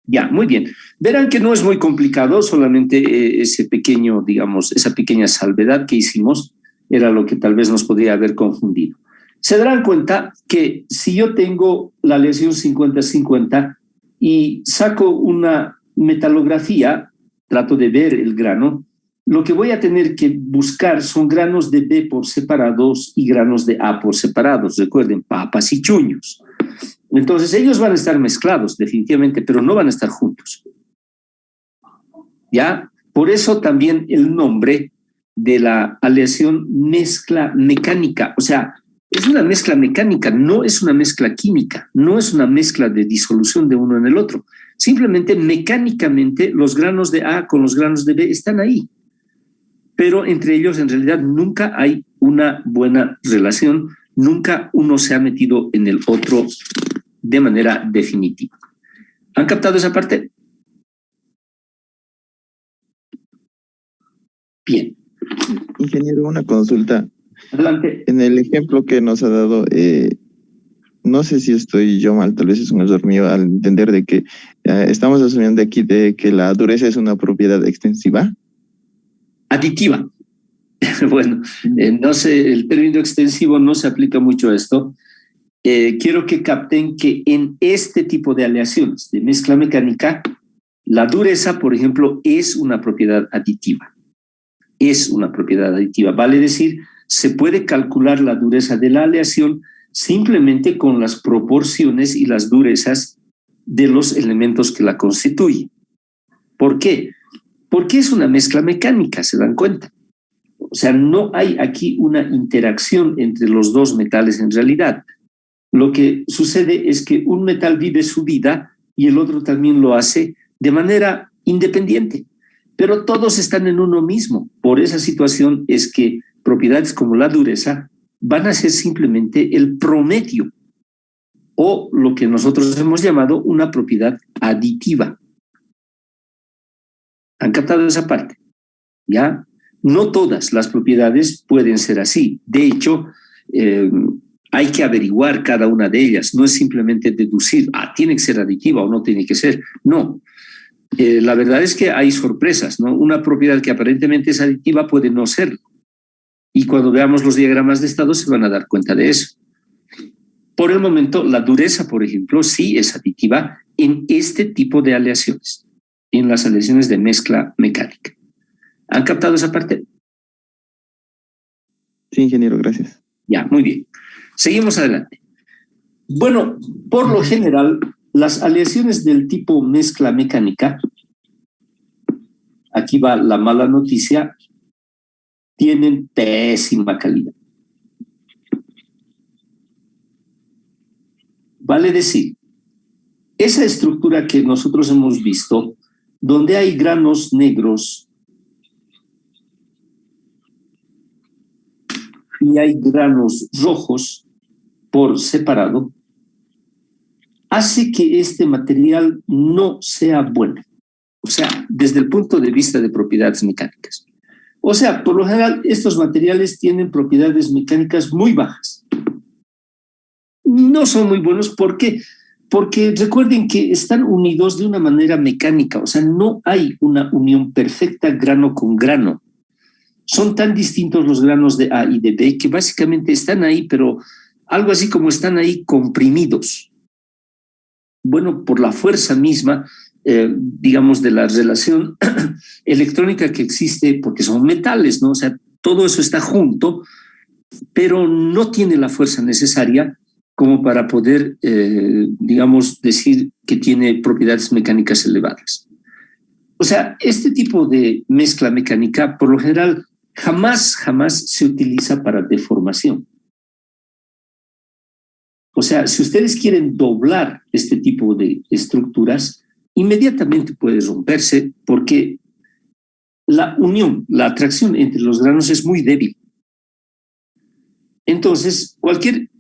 Ya, muy bien. Verán que no es muy complicado, solamente ese pequeño, digamos, esa pequeña salvedad que hicimos era lo que tal vez nos podría haber confundido. Se darán cuenta que si yo tengo la aleación 50-50 y saco una metalografía, trato de ver el grano, lo que voy a tener que buscar son granos de B por separados y granos de A por separados. Recuerden, papas y chuños. Entonces ellos van a estar mezclados definitivamente, pero no van a estar juntos. ¿Ya? Por eso también el nombre de la aleación mezcla mecánica. O sea, es una mezcla mecánica, no es una mezcla química, no es una mezcla de disolución de uno en el otro. Simplemente mecánicamente los granos de A con los granos de B están ahí. Pero entre ellos en realidad nunca hay una buena relación, nunca uno se ha metido en el otro de manera definitiva. ¿Han captado esa parte? Bien. Ingeniero, una consulta. Adelante. En el ejemplo que nos ha dado, no sé si estoy yo mal, tal vez es un error mío al entender de que estamos asumiendo aquí de que la dureza es una propiedad extensiva. Aditiva. Bueno, no sé, el término extensivo no se aplica mucho a esto. Quiero que capten que en este tipo de aleaciones de mezcla mecánica, la dureza, por ejemplo, es una propiedad aditiva. Es una propiedad aditiva. Vale decir, se puede calcular la dureza de la aleación simplemente con las proporciones y las durezas de los elementos que la constituyen. ¿Por qué? Porque es una mezcla mecánica, ¿se dan cuenta? O sea, no hay aquí una interacción entre los dos metales en realidad. Lo que sucede es que un metal vive su vida y el otro también lo hace de manera independiente, pero todos están en uno mismo. Por esa situación es que propiedades como la dureza van a ser simplemente el promedio o lo que nosotros hemos llamado una propiedad aditiva. ¿Han captado esa parte? ¿Ya? No todas las propiedades pueden ser así. De hecho, hay que averiguar cada una de ellas. No es simplemente deducir, tiene que ser aditiva o no tiene que ser. No. La verdad es que hay sorpresas, ¿no? Una propiedad que aparentemente es aditiva puede no serlo. Y cuando veamos los diagramas de estado se van a dar cuenta de eso. Por el momento, la dureza, por ejemplo, sí es aditiva en este tipo de aleaciones, en las aleaciones de mezcla mecánica. ¿Han captado esa parte? Sí, ingeniero, gracias. Ya, muy bien. Seguimos adelante. Bueno, por lo general, las aleaciones del tipo mezcla mecánica, aquí va la mala noticia, tienen pésima calidad. Vale decir, esa estructura que nosotros hemos visto, donde hay granos negros y hay granos rojos por separado, hace que este material no sea bueno. O sea, desde el punto de vista de propiedades mecánicas. O sea, por lo general, estos materiales tienen propiedades mecánicas muy bajas. No son muy buenos. ¿Por qué? Porque recuerden que están unidos de una manera mecánica, o sea, no hay una unión perfecta grano con grano. Son tan distintos los granos de A y de B que básicamente están ahí, pero algo así como están ahí comprimidos. Bueno, por la fuerza misma, digamos, de la relación electrónica que existe, porque son metales, ¿no? O sea, todo eso está junto, pero no tiene la fuerza necesaria como para poder, digamos, decir que tiene propiedades mecánicas elevadas. O sea, este tipo de mezcla mecánica, por lo general, jamás se utiliza para deformación. O sea, si ustedes quieren doblar este tipo de estructuras, inmediatamente puede romperse porque la unión, la atracción entre los granos es muy débil. Entonces, cualquier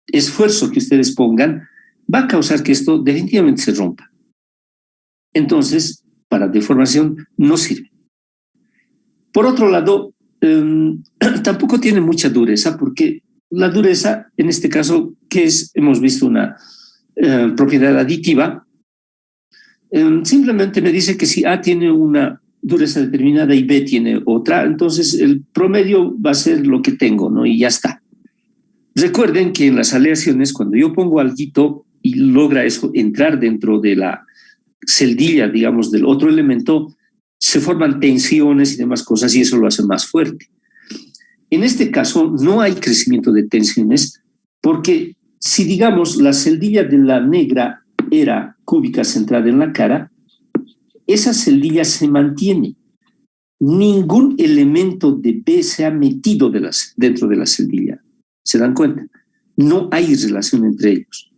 esfuerzo que ustedes pongan va a causar que esto definitivamente se rompa. Entonces, para deformación no sirve. Por otro lado, tampoco tiene mucha dureza porque la dureza, en este caso, que es, hemos visto una propiedad aditiva, simplemente me dice que si A tiene una dureza determinada y B tiene otra, entonces el promedio va a ser lo que tengo, ¿no? Y ya está. Recuerden que en las aleaciones, cuando yo pongo alguito y logra eso entrar dentro de la celdilla, digamos, del otro elemento, se forman tensiones y demás cosas y eso lo hace más fuerte. En este caso no hay crecimiento de tensiones porque si, digamos, la celdilla de la negra era cúbica centrada en la cara, esa celdilla se mantiene. Ningún elemento de B se ha metido dentro de la celdilla. ¿Se dan cuenta? No hay relación entre ellos.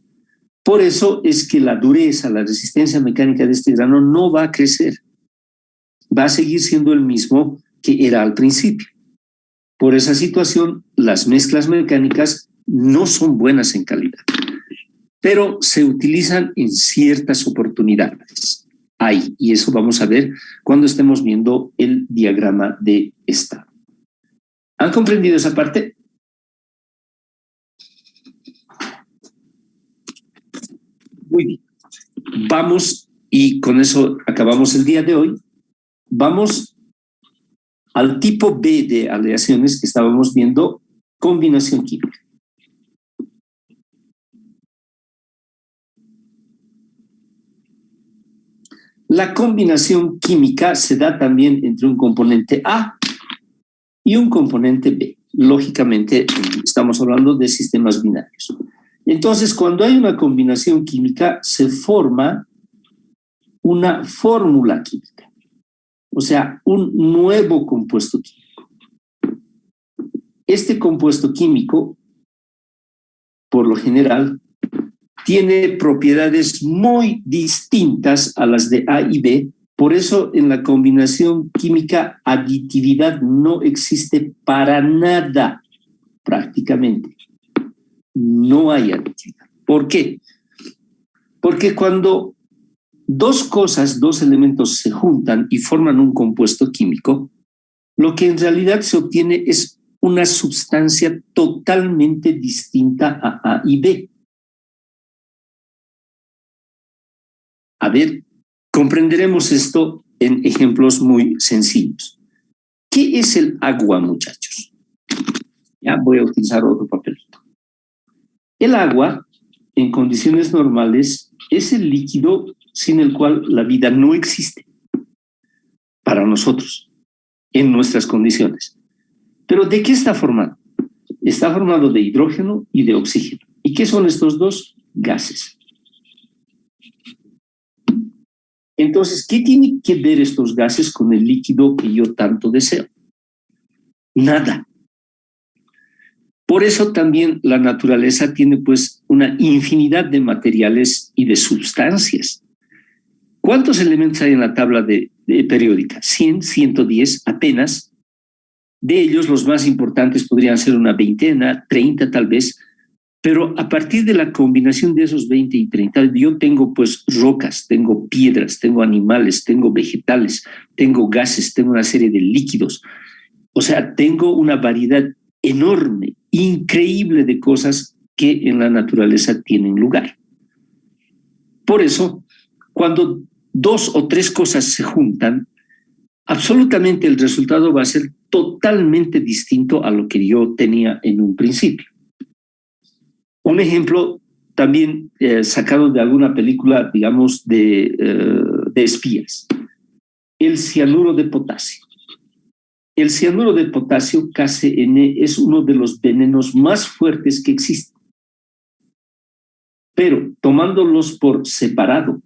Por eso es que la dureza, la resistencia mecánica de este grano no va a crecer. Va a seguir siendo el mismo que era al principio. Por esa situación, las mezclas mecánicas no son buenas en calidad, pero se utilizan en ciertas oportunidades. Hay, y eso vamos a ver cuando estemos viendo el diagrama de estado. ¿Han comprendido esa parte? Muy bien. Vamos, y con eso acabamos el día de hoy. Vamos al tipo B de aleaciones que estábamos viendo, combinación química. La combinación química se da también entre un componente A y un componente B. Lógicamente, estamos hablando de sistemas binarios. Entonces, cuando hay una combinación química, se forma una fórmula química, o sea, un nuevo compuesto químico. Este compuesto químico, por lo general, tiene propiedades muy distintas a las de A y B. Por eso en la combinación química aditividad no existe para nada, prácticamente. No hay aditividad. ¿Por qué? Porque cuando dos cosas, dos elementos se juntan y forman un compuesto químico, lo que en realidad se obtiene es una sustancia totalmente distinta a A y B. A ver, comprenderemos esto en ejemplos muy sencillos. ¿Qué es el agua, muchachos? Ya voy a utilizar otro papelito. El agua, en condiciones normales, es el líquido sin el cual la vida no existe para nosotros, en nuestras condiciones. ¿Pero de qué está formado? Está formado de hidrógeno y de oxígeno. ¿Y qué son estos dos? Gases. Entonces, ¿qué tienen que ver estos gases con el líquido que yo tanto deseo? Nada. Por eso también la naturaleza tiene pues una infinidad de materiales y de sustancias. ¿Cuántos elementos hay en la tabla periódica? 100, 110 apenas. De ellos los más importantes podrían ser una veintena, 30 tal vez, pero a partir de la combinación de esos 20 y 30, yo tengo pues rocas, tengo piedras, tengo animales, tengo vegetales, tengo gases, tengo una serie de líquidos. O sea, tengo una variedad enorme, increíble de cosas que en la naturaleza tienen lugar. Por eso, cuando 2 o 3 cosas se juntan, absolutamente el resultado va a ser totalmente distinto a lo que yo tenía en un principio. Un ejemplo también sacado de alguna película, digamos, de espías. El cianuro de potasio. El cianuro de potasio, KCN, es uno de los venenos más fuertes que existen. Pero tomándolos por separado,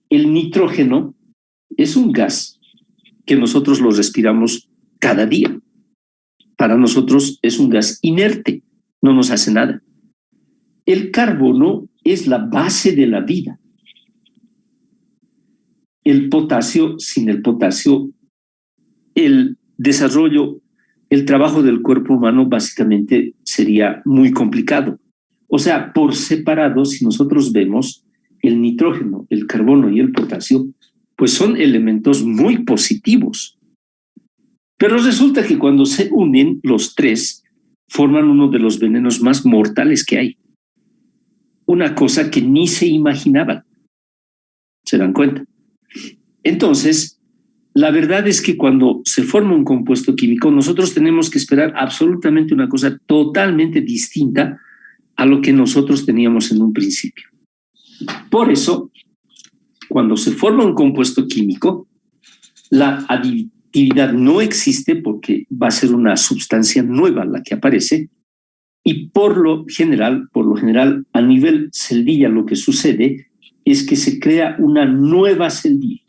el nitrógeno es un gas que nosotros lo respiramos cada día. Para nosotros es un gas inerte, no nos hace nada. El carbono es la base de la vida. El potasio, sin el potasio, el desarrollo, el trabajo del cuerpo humano básicamente sería muy complicado. O sea, por separado, si nosotros vemos el nitrógeno, el carbono y el potasio, pues son elementos muy positivos. Pero resulta que cuando se unen los 3, forman uno de los venenos más mortales que hay. Una cosa que ni se imaginaban. ¿Se dan cuenta? Entonces, la verdad es que cuando se forma un compuesto químico, nosotros tenemos que esperar absolutamente una cosa totalmente distinta a lo que nosotros teníamos en un principio. Por eso, cuando se forma un compuesto químico, la aditividad no existe porque va a ser una sustancia nueva la que aparece, y por lo general, a nivel celdilla lo que sucede es que se crea una nueva celdilla.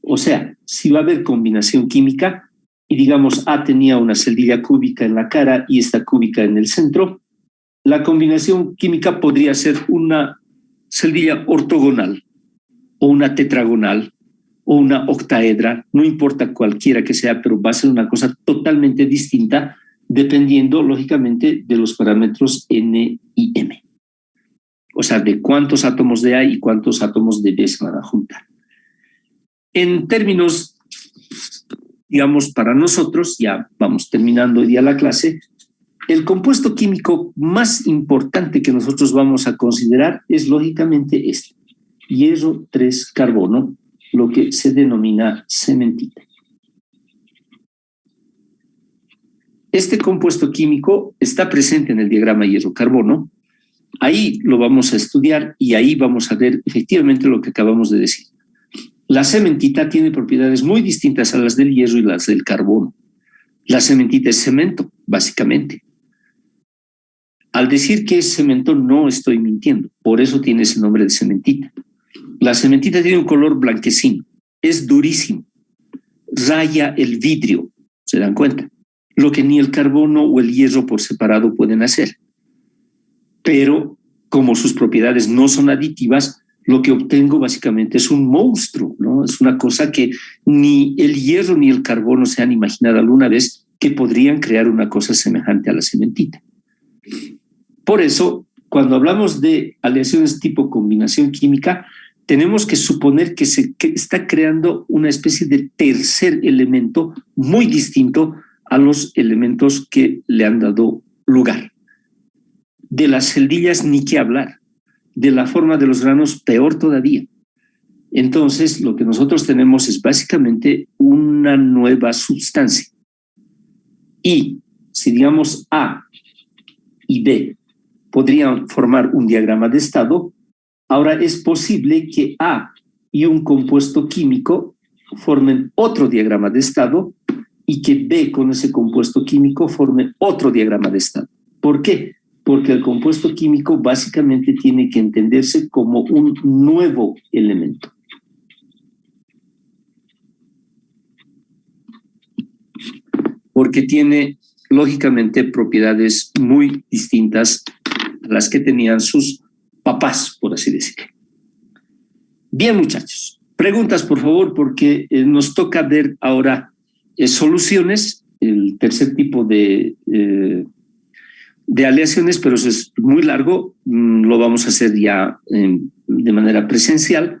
O sea, si va a haber combinación química y digamos A tenía una celdilla cúbica en la cara y esta cúbica en el centro, la combinación química podría ser una celdilla ortogonal o una tetragonal o una octaedra, no importa cualquiera que sea, pero va a ser una cosa totalmente distinta dependiendo, lógicamente, de los parámetros N y M. O sea, de cuántos átomos de A y cuántos átomos de B se van a juntar. En términos, digamos, para nosotros, ya vamos terminando hoy día la clase, el compuesto químico más importante que nosotros vamos a considerar es, lógicamente, este. Hierro 3 carbono, lo que se denomina cementita. Este compuesto químico está presente en el diagrama hierro-carbono. Ahí lo vamos a estudiar y ahí vamos a ver efectivamente lo que acabamos de decir. La cementita tiene propiedades muy distintas a las del hierro y las del carbono. La cementita es cemento, básicamente. Al decir que es cemento no estoy mintiendo, por eso tiene ese nombre de cementita. La cementita tiene un color blanquecino, es durísimo, raya el vidrio, ¿se dan cuenta? Lo que ni el carbono o el hierro por separado pueden hacer. Pero como sus propiedades no son aditivas, lo que obtengo básicamente es un monstruo, ¿no? Es una cosa que ni el hierro ni el carbono se han imaginado alguna vez que podrían crear una cosa semejante a la cementita. Por eso, cuando hablamos de aleaciones tipo combinación química, tenemos que suponer que se está creando una especie de tercer elemento muy distinto a los elementos que le han dado lugar. De las celdillas ni qué hablar, de la forma de los granos peor todavía. Entonces, lo que nosotros tenemos es básicamente una nueva sustancia. Y si digamos A y B podrían formar un diagrama de estado, ahora es posible que A y un compuesto químico formen otro diagrama de estado y que B con ese compuesto químico forme otro diagrama de estado. ¿Por qué? Porque el compuesto químico básicamente tiene que entenderse como un nuevo elemento. Porque tiene, lógicamente, propiedades muy distintas a las que tenían sus papás, por así decirlo. Bien, muchachos. Preguntas, por favor, porque nos toca ver ahora soluciones, el tercer tipo de aleaciones, pero eso es muy largo, lo vamos a hacer ya de manera presencial,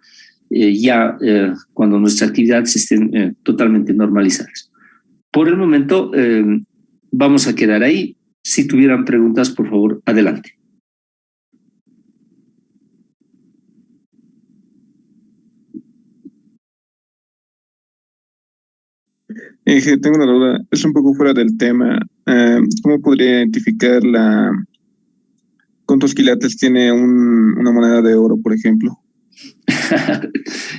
cuando nuestras actividades estén totalmente normalizadas. Por el momento vamos a quedar ahí. Si tuvieran preguntas, por favor, adelante. Tengo una duda, es un poco fuera del tema. ¿Cómo podría identificar cuántos quilates tiene una moneda de oro, por ejemplo?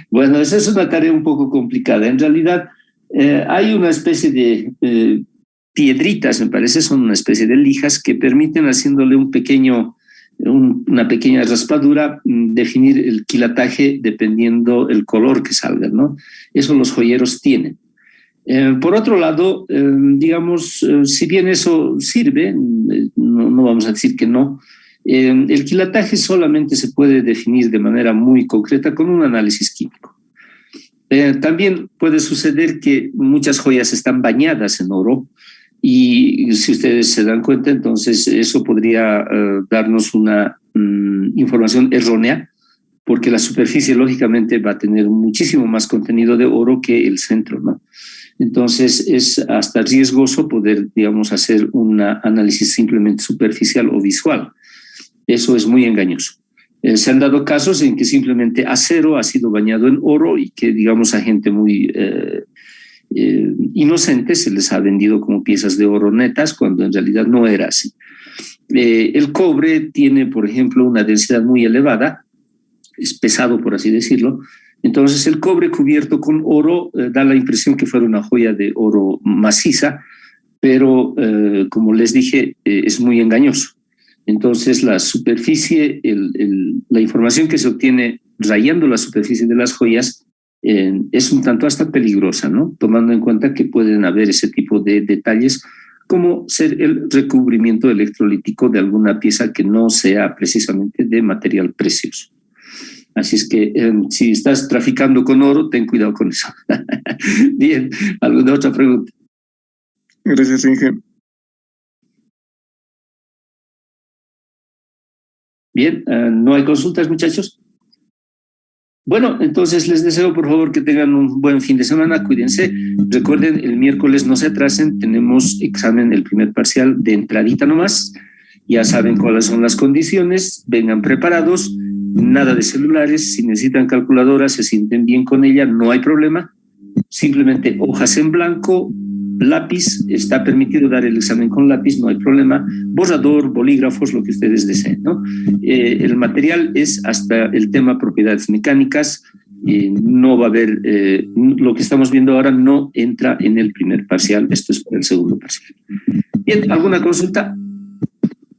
Bueno, esa es una tarea un poco complicada. En realidad, hay una especie de piedritas, me parece, son una especie de lijas que permiten, haciéndole una pequeña raspadura, definir el quilataje dependiendo el color que salga, ¿no? Eso los joyeros tienen. Por otro lado, digamos, si bien eso sirve, no vamos a decir que no, el quilataje solamente se puede definir de manera muy concreta con un análisis químico. También puede suceder que muchas joyas están bañadas en oro y si ustedes se dan cuenta, entonces eso podría darnos una información errónea, porque la superficie lógicamente va a tener muchísimo más contenido de oro que el centro, ¿no? Entonces es hasta riesgoso poder, digamos, hacer un análisis simplemente superficial o visual. Eso es muy engañoso. Se han dado casos en que simplemente acero ha sido bañado en oro y que, digamos, a gente muy inocente se les ha vendido como piezas de oro netas cuando en realidad no era así. El cobre tiene, por ejemplo, una densidad muy elevada, es pesado, por así decirlo. Entonces el cobre cubierto con oro da la impresión que fuera una joya de oro maciza, pero como les dije, es muy engañoso. Entonces la superficie, la información que se obtiene rayando la superficie de las joyas es un tanto hasta peligrosa, ¿no? Tomando en cuenta que pueden haber ese tipo de detalles como ser el recubrimiento electrolítico de alguna pieza que no sea precisamente de material precioso. Así es que si estás traficando con oro, ten cuidado con eso. Bien, ¿alguna otra pregunta? Gracias, Inge. Bien, ¿no hay consultas, muchachos? Bueno, entonces les deseo por favor que tengan un buen fin de semana, cuídense. Recuerden, el miércoles no se atrasen, tenemos examen, el primer parcial de entradita nomás. Ya saben cuáles son las condiciones, vengan preparados. Nada de celulares, si necesitan calculadora, se sienten bien con ella, no hay problema. Simplemente hojas en blanco, lápiz, está permitido dar el examen con lápiz, no hay problema. Borrador, bolígrafos, lo que ustedes deseen, ¿no? El material es hasta el tema propiedades mecánicas, no va a haber, lo que estamos viendo ahora no entra en el primer parcial, esto es para el segundo parcial. Bien, ¿alguna consulta?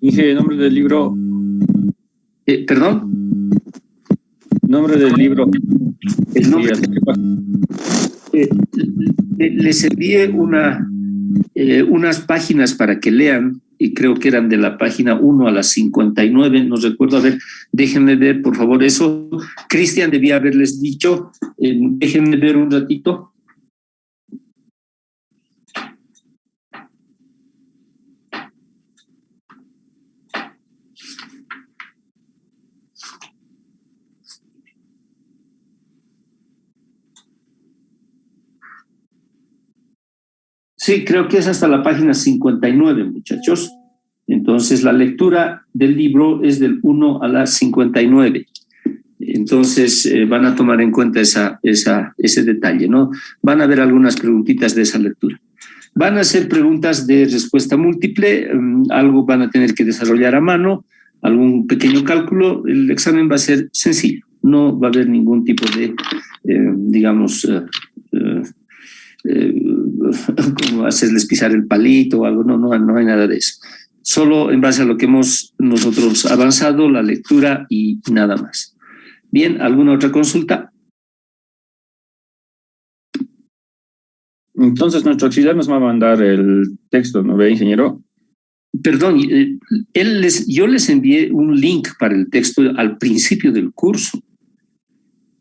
Inge, nombre del libro. ¿Perdón? Nombre del libro. El nombre. Les envié unas páginas para que lean, y creo que eran de la página 1 a la 59, no recuerdo. A ver, déjenme ver, por favor, eso. Cristian debía haberles dicho, déjenme ver un ratito. Sí, creo que es hasta la página 59, muchachos. Entonces, la lectura del libro es del 1 a la 59. Entonces, van a tomar en cuenta ese detalle, ¿no? Van a ver algunas preguntitas de esa lectura. Van a ser preguntas de respuesta múltiple, algo van a tener que desarrollar a mano, algún pequeño cálculo. El examen va a ser sencillo, no va a haber ningún tipo de, como hacerles pisar el palito o algo, no hay nada de eso. Solo en base a lo que hemos nosotros avanzado, la lectura y nada más. Bien, ¿alguna otra consulta? Entonces, nuestro auxiliar nos va a mandar el texto, ¿no ve, ingeniero? Perdón, yo les envié un link para el texto al principio del curso.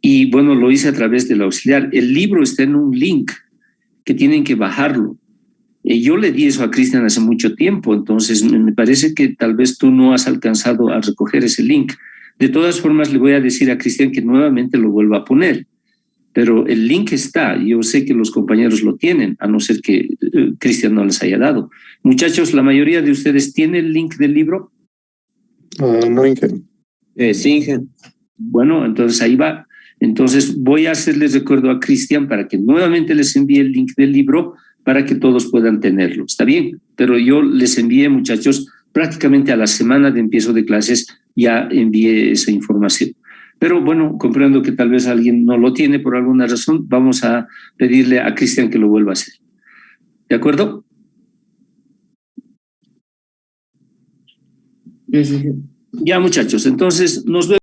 Y bueno, lo hice a través del auxiliar. El libro está en un link que tienen que bajarlo. Yo le di eso a Cristian hace mucho tiempo, entonces me parece que tal vez tú no has alcanzado a recoger ese link. De todas formas, le voy a decir a Cristian que nuevamente lo vuelva a poner. pero el link está. Yo sé que los compañeros lo tienen, a no ser que Cristian no les haya dado. Muchachos, ¿la mayoría de ustedes tiene el link del libro? No, Inge. Sí, Inge. Bueno, entonces ahí va. Entonces voy a hacerles recuerdo a Cristian para que nuevamente les envíe el link del libro para que todos puedan tenerlo. ¿Está bien? Pero yo les envié, muchachos, prácticamente a la semana de empiezo de clases ya envié esa información. Pero bueno, comprendo que tal vez alguien no lo tiene por alguna razón. Vamos a pedirle a Cristian que lo vuelva a hacer. ¿De acuerdo? Yes, Inge. Ya, muchachos. Entonces nos vemos.